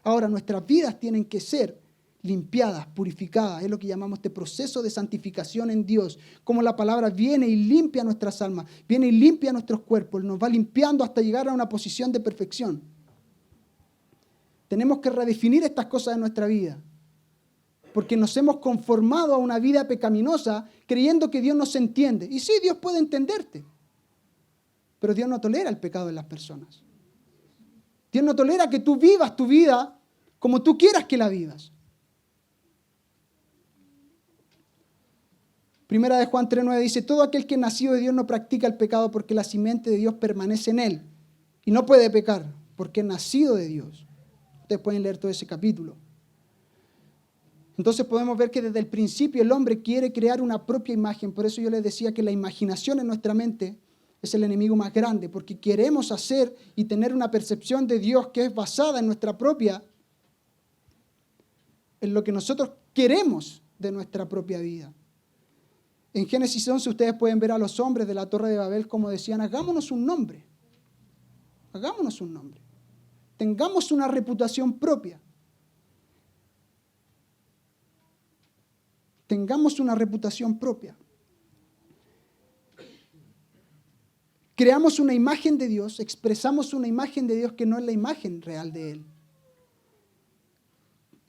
Ahora, nuestras vidas tienen que ser limpiadas, purificadas. Es lo que llamamos este proceso de santificación en Dios. Como la palabra viene y limpia nuestras almas, viene y limpia nuestros cuerpos, nos va limpiando hasta llegar a una posición de perfección. Tenemos que redefinir estas cosas en nuestra vida. Porque nos hemos conformado a una vida pecaminosa creyendo que Dios nos entiende. Y sí, Dios puede entenderte. Pero Dios no tolera el pecado en las personas. Dios no tolera que tú vivas tu vida como tú quieras que la vivas. Primera de Juan 3:9 dice, todo aquel que nació de Dios no practica el pecado porque la simiente de Dios permanece en él. Y no puede pecar porque es nacido de Dios. Ustedes pueden leer todo ese capítulo. Entonces podemos ver que desde el principio el hombre quiere crear una propia imagen. Por eso yo les decía que la imaginación en nuestra mente es el enemigo más grande, porque queremos hacer y tener una percepción de Dios que es basada en nuestra propia, en lo que nosotros queremos de nuestra propia vida. En Génesis 11 ustedes pueden ver a los hombres de la Torre de Babel como decían, hagámonos un nombre. Hagámonos un nombre. Tengamos una reputación propia. Tengamos una reputación propia. Creamos una imagen de Dios, expresamos una imagen de Dios que no es la imagen real de Él.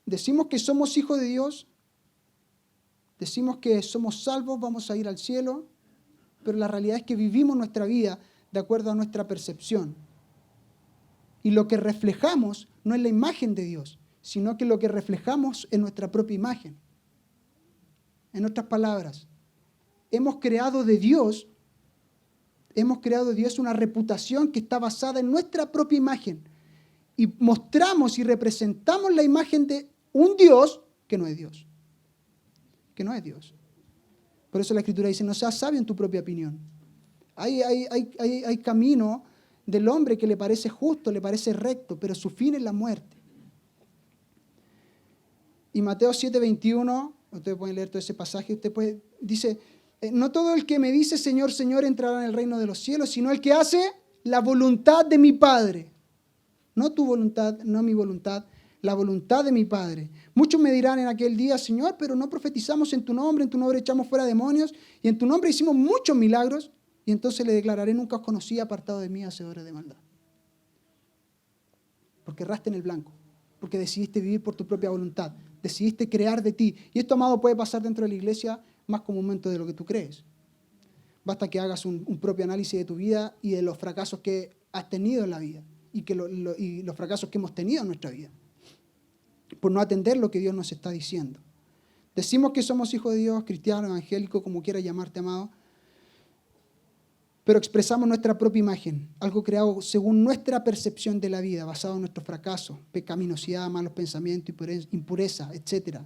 Decimos que somos hijos de Dios, decimos que somos salvos, vamos a ir al cielo, pero la realidad es que vivimos nuestra vida de acuerdo a nuestra percepción. Y lo que reflejamos no es la imagen de Dios, sino que lo que reflejamos es nuestra propia imagen. En otras palabras, hemos creado de Dios una reputación que está basada en nuestra propia imagen. Y mostramos y representamos la imagen de un Dios que no es Dios. Que no es Dios. Por eso la Escritura dice, no seas sabio en tu propia opinión. Hay camino del hombre que le parece justo, le parece recto, pero su fin es la muerte. Y Mateo 7:21, ustedes pueden leer todo ese pasaje, dice, no todo el que me dice Señor, Señor entrará en el reino de los cielos, sino el que hace la voluntad de mi Padre. No tu voluntad, no mi voluntad, la voluntad de mi Padre. Muchos me dirán en aquel día, Señor, pero no profetizamos en tu nombre echamos fuera demonios, y en tu nombre hicimos muchos milagros. Y entonces le declararé, nunca os conocí, apartado de mí, hacedores de maldad. Porque erraste en el blanco, porque decidiste vivir por tu propia voluntad, decidiste crear de ti. Y esto, amado, puede pasar dentro de la iglesia más comúnmente de lo que tú crees. Basta que hagas un propio análisis de tu vida y de los fracasos que has tenido en la vida y los fracasos que hemos tenido en nuestra vida, por no atender lo que Dios nos está diciendo. Decimos que somos hijos de Dios, cristianos, evangélicos, como quieras llamarte, amado, pero expresamos nuestra propia imagen, algo creado según nuestra percepción de la vida, basado en nuestros fracasos, pecaminosidad, malos pensamientos, impureza, etc.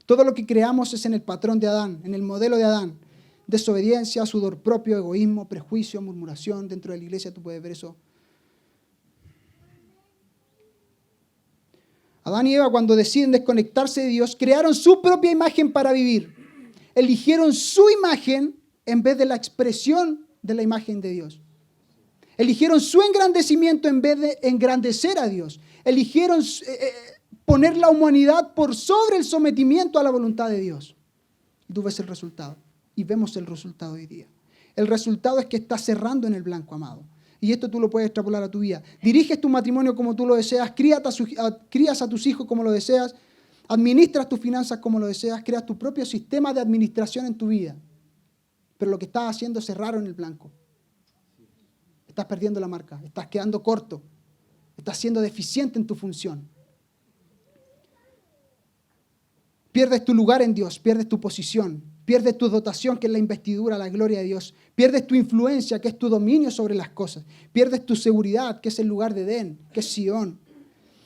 Todo lo que creamos es en el patrón de Adán, en el modelo de Adán. Desobediencia, sudor propio, egoísmo, prejuicio, murmuración. Dentro de la iglesia tú puedes ver eso. Adán y Eva, cuando deciden desconectarse de Dios, crearon su propia imagen para vivir. Eligieron su imagen en vez de la expresión de la imagen de Dios. Eligieron su engrandecimiento en vez de engrandecer a Dios. Eligieron poner la humanidad por sobre el sometimiento a la voluntad de Dios. Y tú ves el resultado. Y vemos el resultado hoy día. El resultado es que estás cerrando en el blanco, amado. Y esto tú lo puedes extrapolar a tu vida. Diriges tu matrimonio como tú lo deseas, crías a tus hijos como lo deseas, administras tus finanzas como lo deseas, creas tu propio sistema de administración en tu vida. Pero lo que estás haciendo es cerrar en el blanco. Estás perdiendo la marca, estás quedando corto, estás siendo deficiente en tu función. Pierdes tu lugar en Dios, pierdes tu posición, pierdes tu dotación, que es la investidura, la gloria de Dios. Pierdes tu influencia, que es tu dominio sobre las cosas. Pierdes tu seguridad, que es el lugar de Edén, que es Sion.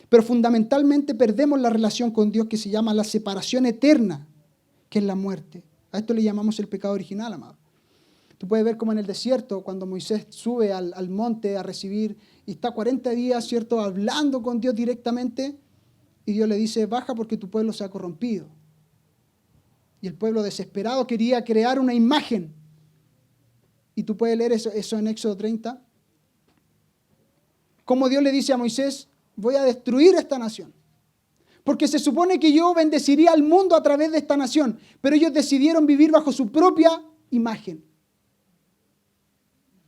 Pero fundamentalmente perdemos la relación con Dios, que se llama la separación eterna, que es la muerte. A esto le llamamos el pecado original, amado. Tú puedes ver como en el desierto, cuando Moisés sube al monte a recibir y está 40 días, ¿cierto?, hablando con Dios directamente, y Dios le dice, baja porque tu pueblo se ha corrompido. Y el pueblo desesperado quería crear una imagen. Y tú puedes leer eso en Éxodo 30. Como Dios le dice a Moisés, voy a destruir esta nación. Porque se supone que yo bendeciría al mundo a través de esta nación. Pero ellos decidieron vivir bajo su propia imagen.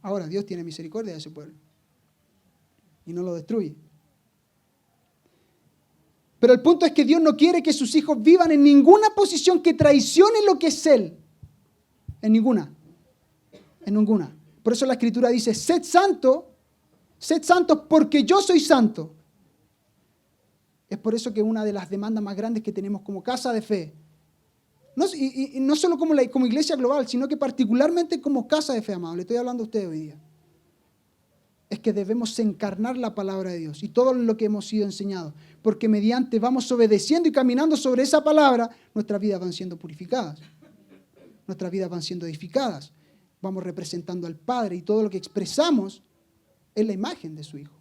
Ahora, Dios tiene misericordia de ese pueblo. Y no lo destruye. Pero el punto es que Dios no quiere que sus hijos vivan en ninguna posición que traicione lo que es Él. En ninguna. En ninguna. Por eso la Escritura dice, sed santos porque yo soy santo. Es por eso que una de las demandas más grandes que tenemos como casa de fe, y no solo como iglesia global, sino que particularmente como casa de fe, amado, le estoy hablando a ustedes hoy día, es que debemos encarnar la palabra de Dios y todo lo que hemos sido enseñados, porque mediante vamos obedeciendo y caminando sobre esa palabra, nuestras vidas van siendo purificadas, nuestras vidas van siendo edificadas, vamos representando al Padre y todo lo que expresamos es la imagen de su Hijo,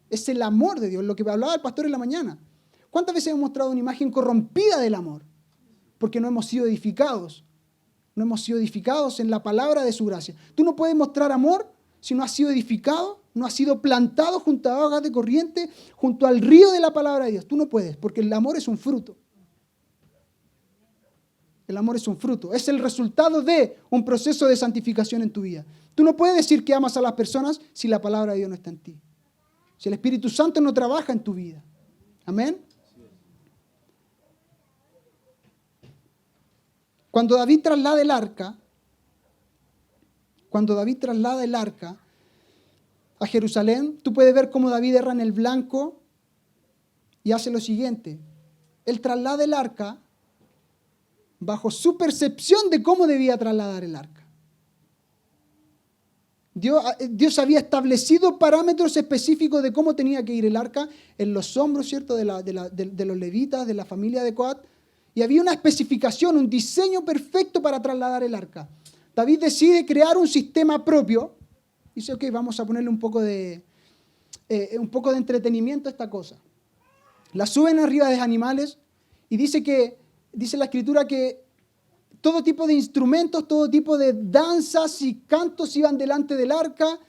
es el amor de Dios, lo que hablaba el pastor en la mañana. ¿Cuántas veces hemos mostrado una imagen corrompida del amor? Porque no hemos sido edificados, no hemos sido edificados en la palabra de su gracia. Tú no puedes mostrar amor si no has sido edificado, no has sido plantado junto a aguas de corriente, junto al río de la palabra de Dios. Tú no puedes, porque el amor es un fruto. El amor es un fruto, es el resultado de un proceso de santificación en tu vida. Tú no puedes decir que amas a las personas si la palabra de Dios no está en ti. Si el Espíritu Santo no trabaja en tu vida. Amén. Cuando David traslada el arca a Jerusalén, tú puedes ver cómo David erra en el blanco y hace lo siguiente. Él traslada el arca bajo su percepción de cómo debía trasladar el arca. Dios había establecido parámetros específicos de cómo tenía que ir el arca en los hombros, ¿cierto?, de los levitas, de la familia de Coat. Y había una especificación, un diseño perfecto para trasladar el arca. David decide crear un sistema propio. Dice, ok, vamos a ponerle un poco de entretenimiento a esta cosa. La suben arriba de animales y dice la Escritura que todo tipo de instrumentos, todo tipo de danzas y cantos iban delante del arca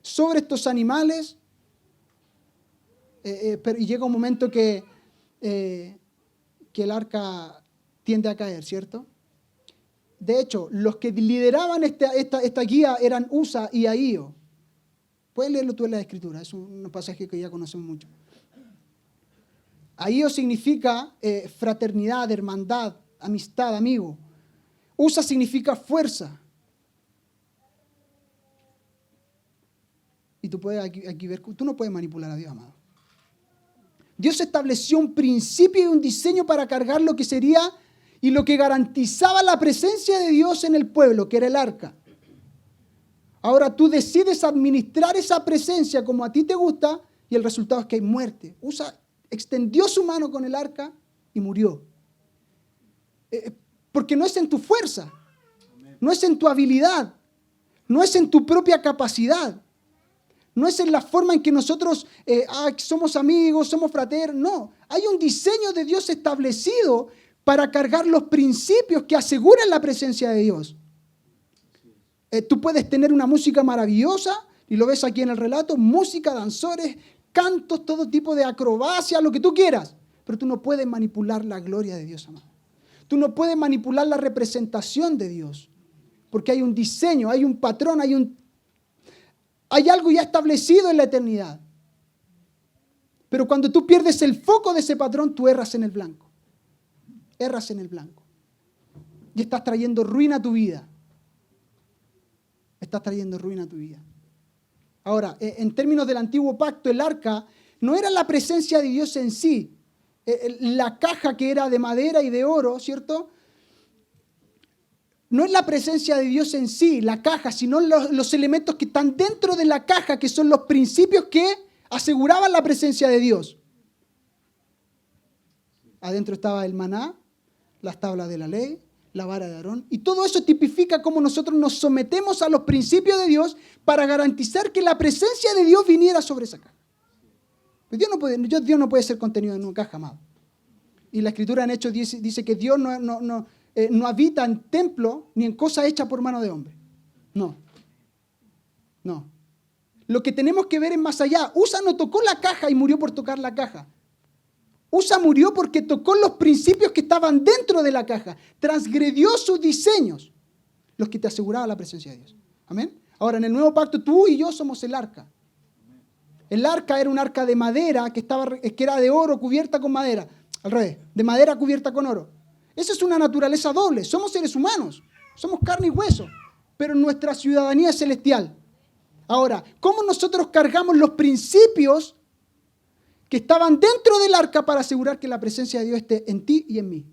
sobre estos animales. y llega un momento que el arca tiende a caer, ¿cierto? De hecho, los que lideraban esta guía eran Usa y Ahío. Puedes leerlo tú en la Escritura, es un pasaje que ya conocemos mucho. Ahío significa fraternidad, hermandad, amistad, amigo. Usa significa fuerza. Y tú puedes aquí ver, tú no puedes manipular a Dios, amado. Dios estableció un principio y un diseño para cargar lo que sería y lo que garantizaba la presencia de Dios en el pueblo, que era el arca. Ahora tú decides administrar esa presencia como a ti te gusta y el resultado es que hay muerte. Usa extendió su mano con el arca y murió. Porque no es en tu fuerza, no es en tu habilidad, no es en tu propia capacidad, no es en la forma en que nosotros somos amigos, somos fraternos. No, hay un diseño de Dios establecido para cargar los principios que aseguran la presencia de Dios. Tú puedes tener una música maravillosa, y lo ves aquí en el relato, música, danzores, cantos, todo tipo de acrobacia, lo que tú quieras, pero tú no puedes manipular la gloria de Dios, amado. Tú no puedes manipular la representación de Dios, porque hay un diseño, hay un patrón, hay algo ya establecido en la eternidad. Pero cuando tú pierdes el foco de ese patrón, tú erras en el blanco. Erras en el blanco. Y estás trayendo ruina a tu vida. Estás trayendo ruina a tu vida. Ahora, en términos del antiguo pacto, el arca no era la presencia de Dios en sí. La caja que era de madera y de oro, ¿cierto? No es la presencia de Dios en sí, la caja, sino los elementos que están dentro de la caja, que son los principios que aseguraban la presencia de Dios. Adentro estaba el maná, las tablas de la ley, la vara de Aarón, y todo eso tipifica cómo nosotros nos sometemos a los principios de Dios para garantizar que la presencia de Dios viniera sobre esa caja. Dios no puede ser contenido en una caja, amado. Y la Escritura en Hechos dice que Dios no habita en templo ni en cosa hecha por mano de hombre. No. Lo que tenemos que ver es más allá. Usa no tocó la caja y murió por tocar la caja. Usa murió porque tocó los principios que estaban dentro de la caja. Transgredió sus diseños, los que te aseguraban la presencia de Dios. Amén. Ahora, en el nuevo pacto, tú y yo somos el arca. El arca era un arca de madera que era de oro cubierta con madera. Al revés, de madera cubierta con oro. Esa es una naturaleza doble. Somos seres humanos, somos carne y hueso, pero nuestra ciudadanía es celestial. Ahora, ¿cómo nosotros cargamos los principios que estaban dentro del arca para asegurar que la presencia de Dios esté en ti y en mí?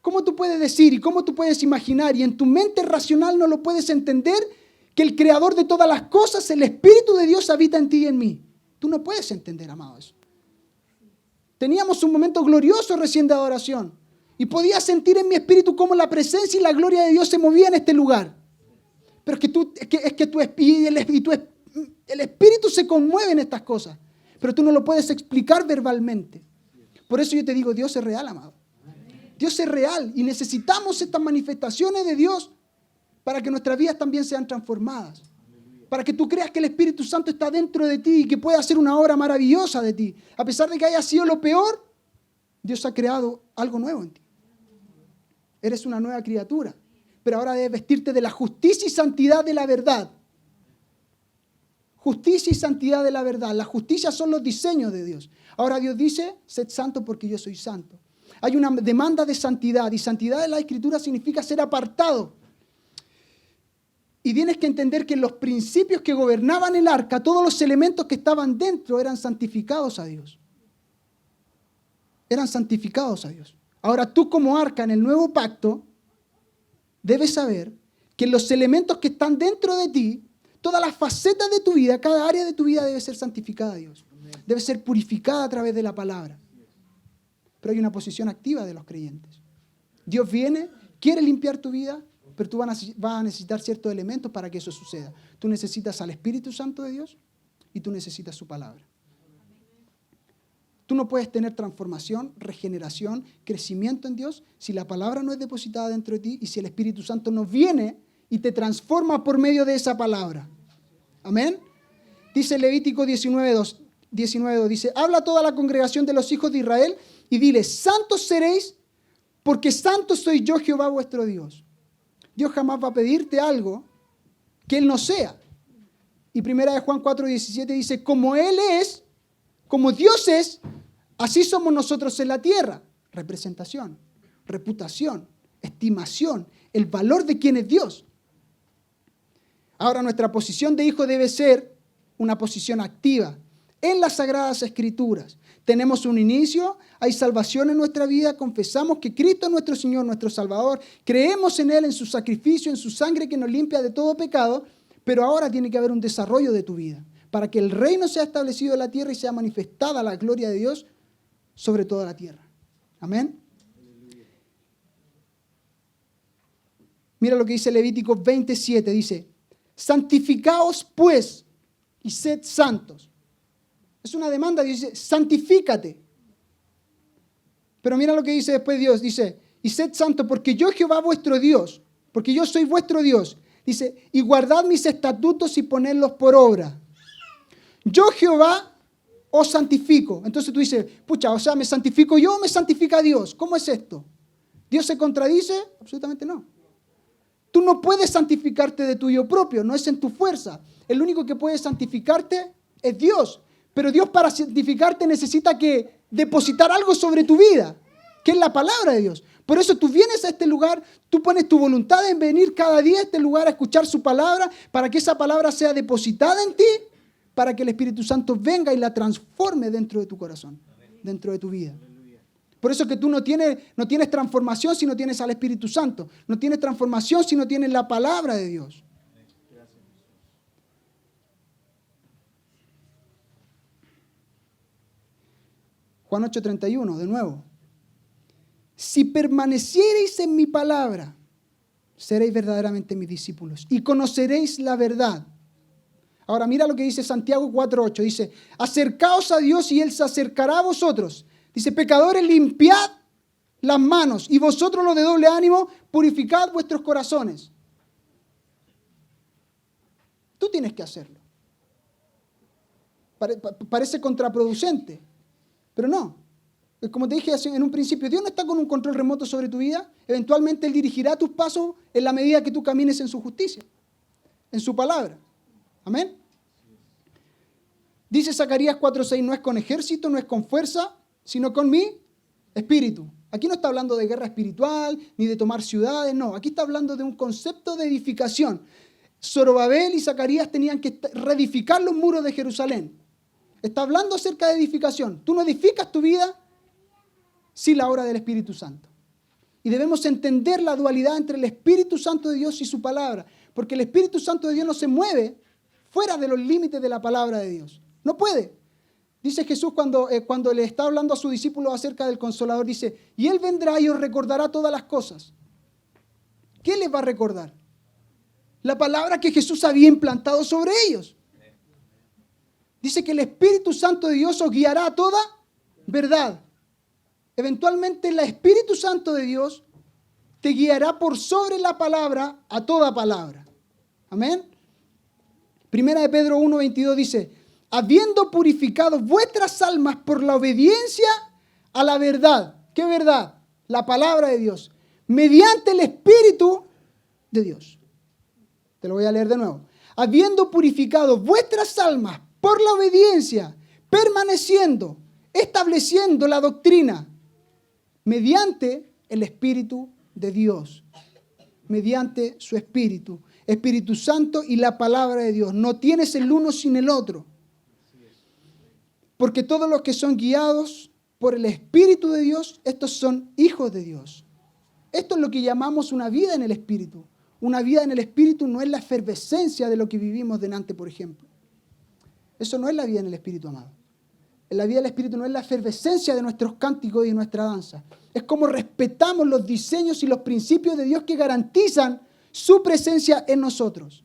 ¿Cómo tú puedes decir y cómo tú puedes imaginar y en tu mente racional no lo puedes entender que el creador de todas las cosas, el Espíritu de Dios habita en ti y en mí? Tú no puedes entender, amado, eso. Teníamos un momento glorioso recién de adoración y podía sentir en mi espíritu cómo la presencia y la gloria de Dios se movía en este lugar. Pero el espíritu se conmueve en estas cosas, pero tú no lo puedes explicar verbalmente. Por eso yo te digo, Dios es real, amado. Dios es real y necesitamos estas manifestaciones de Dios para que nuestras vidas también sean transformadas. Para que tú creas que el Espíritu Santo está dentro de ti y que puede hacer una obra maravillosa de ti. A pesar de que haya sido lo peor, Dios ha creado algo nuevo en ti. Eres una nueva criatura, pero ahora debes vestirte de la justicia y santidad de la verdad. Justicia y santidad de la verdad. La justicia son los diseños de Dios. Ahora Dios dice, sed santo porque yo soy santo. Hay una demanda de santidad y santidad en la Escritura significa ser apartado. Y tienes que entender que los principios que gobernaban el arca, todos los elementos que estaban dentro eran santificados a Dios. Eran santificados a Dios. Ahora tú como arca en el nuevo pacto, debes saber que los elementos que están dentro de ti, todas las facetas de tu vida, cada área de tu vida debe ser santificada a Dios. Debe ser purificada a través de la palabra. Pero hay una posición activa de los creyentes. Dios viene, quiere limpiar tu vida, pero tú vas a necesitar ciertos elementos para que eso suceda. Tú necesitas al Espíritu Santo de Dios y tú necesitas su palabra. Tú no puedes tener transformación, regeneración, crecimiento en Dios si la palabra no es depositada dentro de ti y si el Espíritu Santo no viene y te transforma por medio de esa palabra. Amén. Dice Levítico 19:2, 19 dice, habla a toda la congregación de los hijos de Israel y dile, santos seréis, porque santo soy yo, Jehová vuestro Dios. Dios jamás va a pedirte algo que Él no sea. Y primera de Juan 4:17 dice, como Él es, como Dios es, así somos nosotros en la tierra. Representación, reputación, estimación, el valor de quién es Dios. Ahora nuestra posición de hijo debe ser una posición activa en las Sagradas Escrituras. Tenemos un inicio, hay salvación en nuestra vida, confesamos que Cristo es nuestro Señor, nuestro Salvador, creemos en Él, en su sacrificio, en su sangre que nos limpia de todo pecado, pero ahora tiene que haber un desarrollo de tu vida para que el reino sea establecido en la tierra y sea manifestada la gloria de Dios sobre toda la tierra. Amén. Mira lo que dice Levítico 27, dice, santificaos pues y sed santos. Es una demanda, dice, santifícate. Pero mira lo que dice después Dios, dice, y sed santos porque yo Jehová vuestro Dios, porque yo soy vuestro Dios. Dice, y guardad mis estatutos y ponedlos por obra. Yo Jehová os santifico. Entonces tú dices, pucha, o sea, ¿me santifico yo o me santifica Dios? ¿Cómo es esto? ¿Dios se contradice? Absolutamente no. Tú no puedes santificarte de tuyo propio, no es en tu fuerza. El único que puede santificarte es Dios. Pero Dios para santificarte necesita que depositar algo sobre tu vida, que es la palabra de Dios. Por eso tú vienes a este lugar, tú pones tu voluntad en venir cada día a este lugar a escuchar su palabra, para que esa palabra sea depositada en ti, para que el Espíritu Santo venga y la transforme dentro de tu corazón, dentro de tu vida. Por eso que tú no tienes transformación si no tienes al Espíritu Santo. No tienes transformación si no tienes la palabra de Dios. Juan 8:31, de nuevo. Si permaneciereis en mi palabra, seréis verdaderamente mis discípulos y conoceréis la verdad. Ahora mira lo que dice Santiago 4:8. Dice, acercaos a Dios y Él se acercará a vosotros. Dice, pecadores, limpiad las manos y vosotros los de doble ánimo, purificad vuestros corazones. Tú tienes que hacerlo. Parece contraproducente, pero no. Como te dije en un principio, Dios no está con un control remoto sobre tu vida. Eventualmente Él dirigirá tus pasos en la medida que tú camines en su justicia, en su palabra. Amén. Dice Zacarías 4:6, no es con ejército, no es con fuerza, sino con mi espíritu. Aquí no está hablando de guerra espiritual, ni de tomar ciudades, no. Aquí está hablando de un concepto de edificación. Zorobabel y Zacarías tenían que reedificar los muros de Jerusalén. Está hablando acerca de edificación. Tú no edificas tu vida sin la obra del Espíritu Santo. Y debemos entender la dualidad entre el Espíritu Santo de Dios y su palabra. Porque el Espíritu Santo de Dios no se mueve fuera de los límites de la palabra de Dios. No puede. Dice Jesús cuando le está hablando a sus discípulos acerca del Consolador, dice, y Él vendrá y os recordará todas las cosas. ¿Qué les va a recordar? La palabra que Jesús había implantado sobre ellos. Dice que el Espíritu Santo de Dios os guiará a toda verdad. Eventualmente el Espíritu Santo de Dios te guiará por sobre la palabra a toda palabra. Amén. Primera de Pedro 1:22 dice, habiendo purificado vuestras almas por la obediencia a la verdad. ¿Qué verdad? La palabra de Dios. Mediante el Espíritu de Dios. Te lo voy a leer de nuevo. Habiendo purificado vuestras almas por la obediencia, permaneciendo, estableciendo la doctrina, mediante el Espíritu de Dios. Mediante su Espíritu. Espíritu Santo y la palabra de Dios. No tienes el uno sin el otro. Porque todos los que son guiados por el Espíritu de Dios, estos son hijos de Dios. Esto es lo que llamamos una vida en el Espíritu. Una vida en el Espíritu no es la efervescencia de lo que vivimos delante, por ejemplo. Eso no es la vida en el Espíritu, amado. La vida del Espíritu no es la efervescencia de nuestros cánticos y nuestra danza. Es como respetamos los diseños y los principios de Dios que garantizan su presencia en nosotros.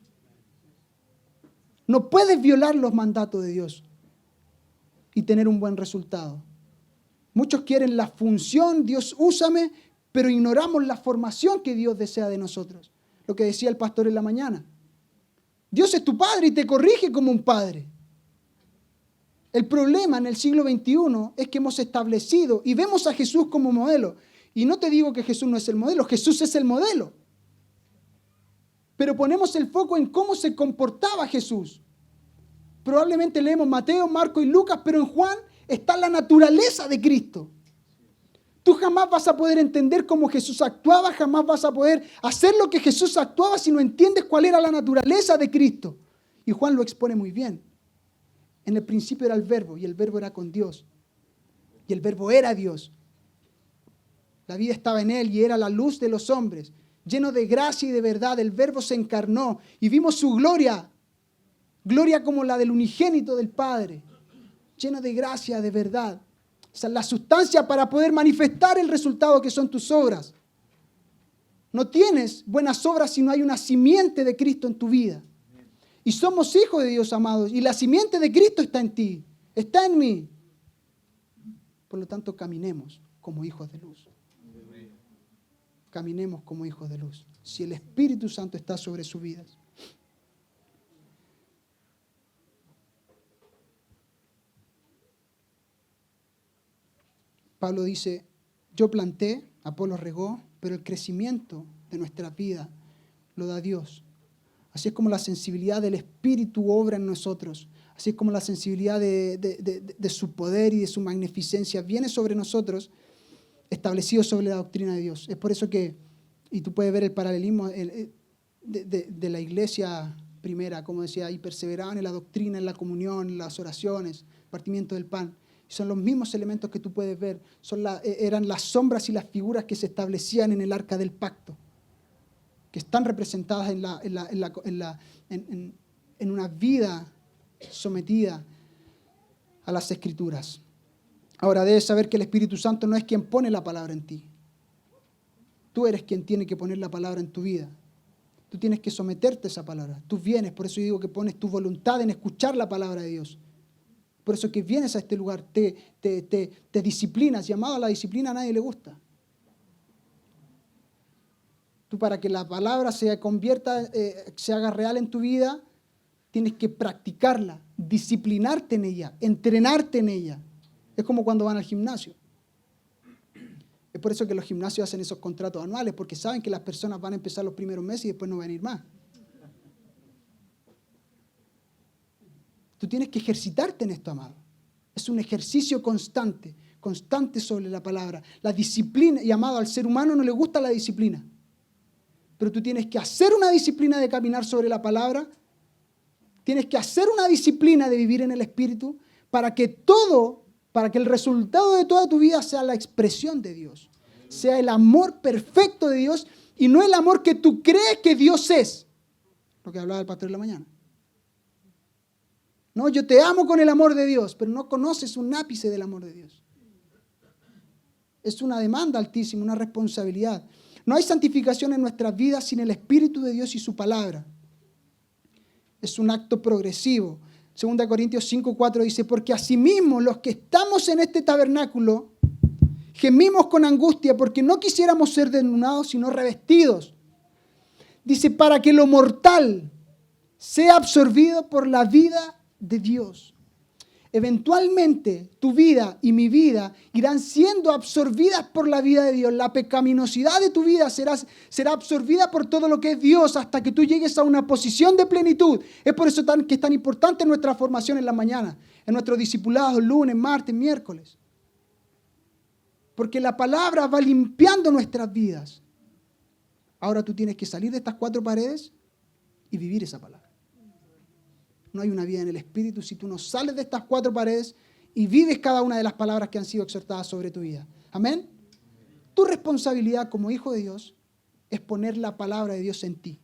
No puedes violar los mandatos de Dios y tener un buen resultado. Muchos quieren la función, Dios úsame, pero ignoramos la formación que Dios desea de nosotros. Lo que decía el pastor en la mañana. Dios es tu padre y te corrige como un padre. El problema en el siglo XXI es que hemos establecido y vemos a Jesús como modelo. Y no te digo que Jesús no es el modelo, Jesús es el modelo. Pero ponemos el foco en cómo se comportaba Jesús. Probablemente leemos Mateo, Marcos y Lucas, pero en Juan está la naturaleza de Cristo. Tú jamás vas a poder entender cómo Jesús actuaba, jamás vas a poder hacer lo que Jesús actuaba si no entiendes cuál era la naturaleza de Cristo. Y Juan lo expone muy bien. En el principio era el Verbo, y el Verbo era con Dios. Y el Verbo era Dios. La vida estaba en Él y era la luz de los hombres. Lleno de gracia y de verdad, el Verbo se encarnó y vimos su gloria. Gloria como la del unigénito del Padre. Lleno de gracia, de verdad. Esa es la sustancia para poder manifestar el resultado que son tus obras. No tienes buenas obras si no hay una simiente de Cristo en tu vida. Y somos hijos de Dios, amados. Y la simiente de Cristo está en ti. Está en mí. Por lo tanto, caminemos como hijos de luz. Caminemos como hijos de luz. Si el Espíritu Santo está sobre sus vidas. Pablo dice, yo planté, Apolo regó, pero el crecimiento de nuestra vida lo da Dios. Así es como la sensibilidad del Espíritu obra en nosotros. Así es como la sensibilidad de su poder y de su magnificencia viene sobre nosotros, establecido sobre la doctrina de Dios. Es por eso que, y tú puedes ver el paralelismo de la iglesia primera, como decía, y perseveraban en la doctrina, en la comunión, en las oraciones, partimiento del pan. Son los mismos elementos que tú puedes ver. Eran las sombras y las figuras que se establecían en el arca del pacto, que están representadas en una vida sometida a las Escrituras. Ahora, debes saber que el Espíritu Santo no es quien pone la palabra en ti. Tú eres quien tiene que poner la palabra en tu vida. Tú tienes que someterte a esa palabra. Tú vienes, por eso yo digo que pones tu voluntad en escuchar la palabra de Dios. Por eso que vienes a este lugar, te disciplinas. Llamado a la disciplina a nadie le gusta. Tú, para que la palabra se convierta, se haga real en tu vida, tienes que practicarla, disciplinarte en ella, entrenarte en ella. Es como cuando van al gimnasio. Es por eso que los gimnasios hacen esos contratos anuales, porque saben que las personas van a empezar los primeros meses y después no van a ir más. Tú tienes que ejercitarte en esto, amado. Es un ejercicio constante sobre la palabra. La disciplina, y amado, al ser humano no le gusta la disciplina. Pero tú tienes que hacer una disciplina de caminar sobre la palabra. Tienes que hacer una disciplina de vivir en el Espíritu para que el resultado de toda tu vida sea la expresión de Dios. Sea el amor perfecto de Dios y no el amor que tú crees que Dios es. Lo que hablaba el pastor en la mañana. No, yo te amo con el amor de Dios, pero no conoces un ápice del amor de Dios. Es una demanda altísima, una responsabilidad. No hay santificación en nuestras vidas sin el Espíritu de Dios y su palabra. Es un acto progresivo. 2 Corintios 5:4 dice, porque asimismo los que estamos en este tabernáculo gemimos con angustia porque no quisiéramos ser desnudados sino revestidos. Dice, para que lo mortal sea absorbido por la vida de Dios. Eventualmente tu vida y mi vida irán siendo absorbidas por la vida de Dios. La pecaminosidad de tu vida será absorbida por todo lo que es Dios hasta que tú llegues a una posición de plenitud. Es por eso que es tan importante nuestra formación en la mañana, en nuestros discipulados, lunes, martes, miércoles. Porque la palabra va limpiando nuestras vidas. Ahora tú tienes que salir de estas 4 paredes y vivir esa palabra. No hay una vida en el Espíritu si tú no sales de estas 4 paredes y vives cada una de las palabras que han sido exhortadas sobre tu vida. Amén. Tu responsabilidad como hijo de Dios es poner la palabra de Dios en ti.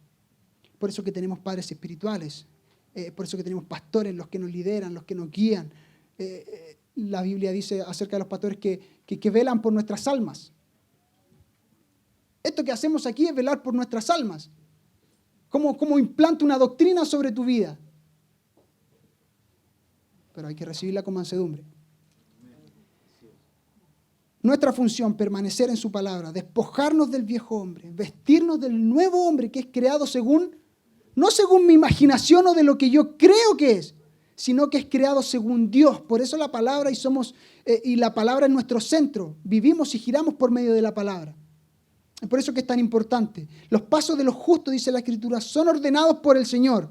Por eso que tenemos padres espirituales, por eso que tenemos pastores, los que nos lideran, los que nos guían. La Biblia dice acerca de los pastores que velan por nuestras almas. Esto que hacemos aquí es velar por nuestras almas. Como implanta una doctrina sobre tu vida. Pero hay que recibirla con mansedumbre. Nuestra función, permanecer en su palabra, despojarnos del viejo hombre, vestirnos del nuevo hombre que es creado no según mi imaginación o de lo que yo creo que es, sino que es creado según Dios. Por eso la palabra y la palabra es nuestro centro. Vivimos y giramos por medio de la palabra. Por eso que es tan importante. Los pasos de los justos, dice la Escritura, son ordenados por el Señor.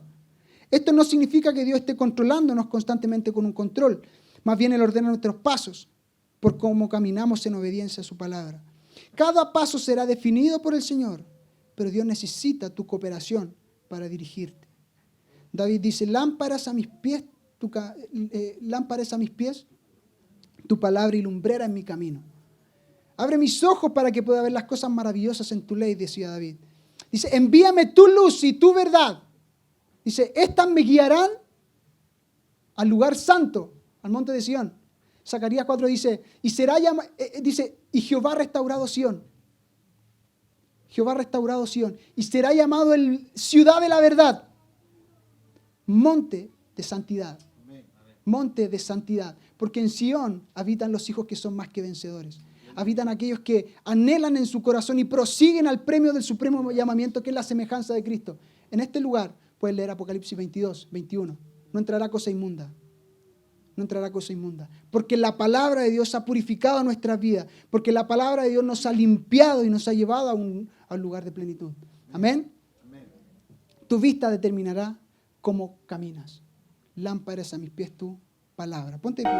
Esto no significa que Dios esté controlándonos constantemente con un control. Más bien Él ordena nuestros pasos por cómo caminamos en obediencia a su palabra. Cada paso será definido por el Señor, pero Dios necesita tu cooperación para dirigirte. David dice, lámparas a mis pies, tu palabra y lumbrera en mi camino. Abre mis ojos para que pueda ver las cosas maravillosas en tu ley, decía David. Dice, envíame tu luz y tu verdad. Dice, estas me guiarán al lugar santo, al monte de Sión. Zacarías 4 dice, y Jehová ha restaurado Sión. Jehová ha restaurado Sión. Y será llamado ciudad de la verdad. Monte de santidad. Monte de santidad. Porque en Sión habitan los hijos que son más que vencedores. Habitan aquellos que anhelan en su corazón y prosiguen al premio del supremo llamamiento, que es la semejanza de Cristo. En este lugar, puedes leer Apocalipsis 22, 21. No entrará cosa inmunda. No entrará cosa inmunda. Porque la palabra de Dios ha purificado nuestras vidas. Porque la palabra de Dios nos ha limpiado y nos ha llevado a un lugar de plenitud. Amén. Tu vista determinará cómo caminas. Lámparas a mis pies tu palabra. Ponte de pie.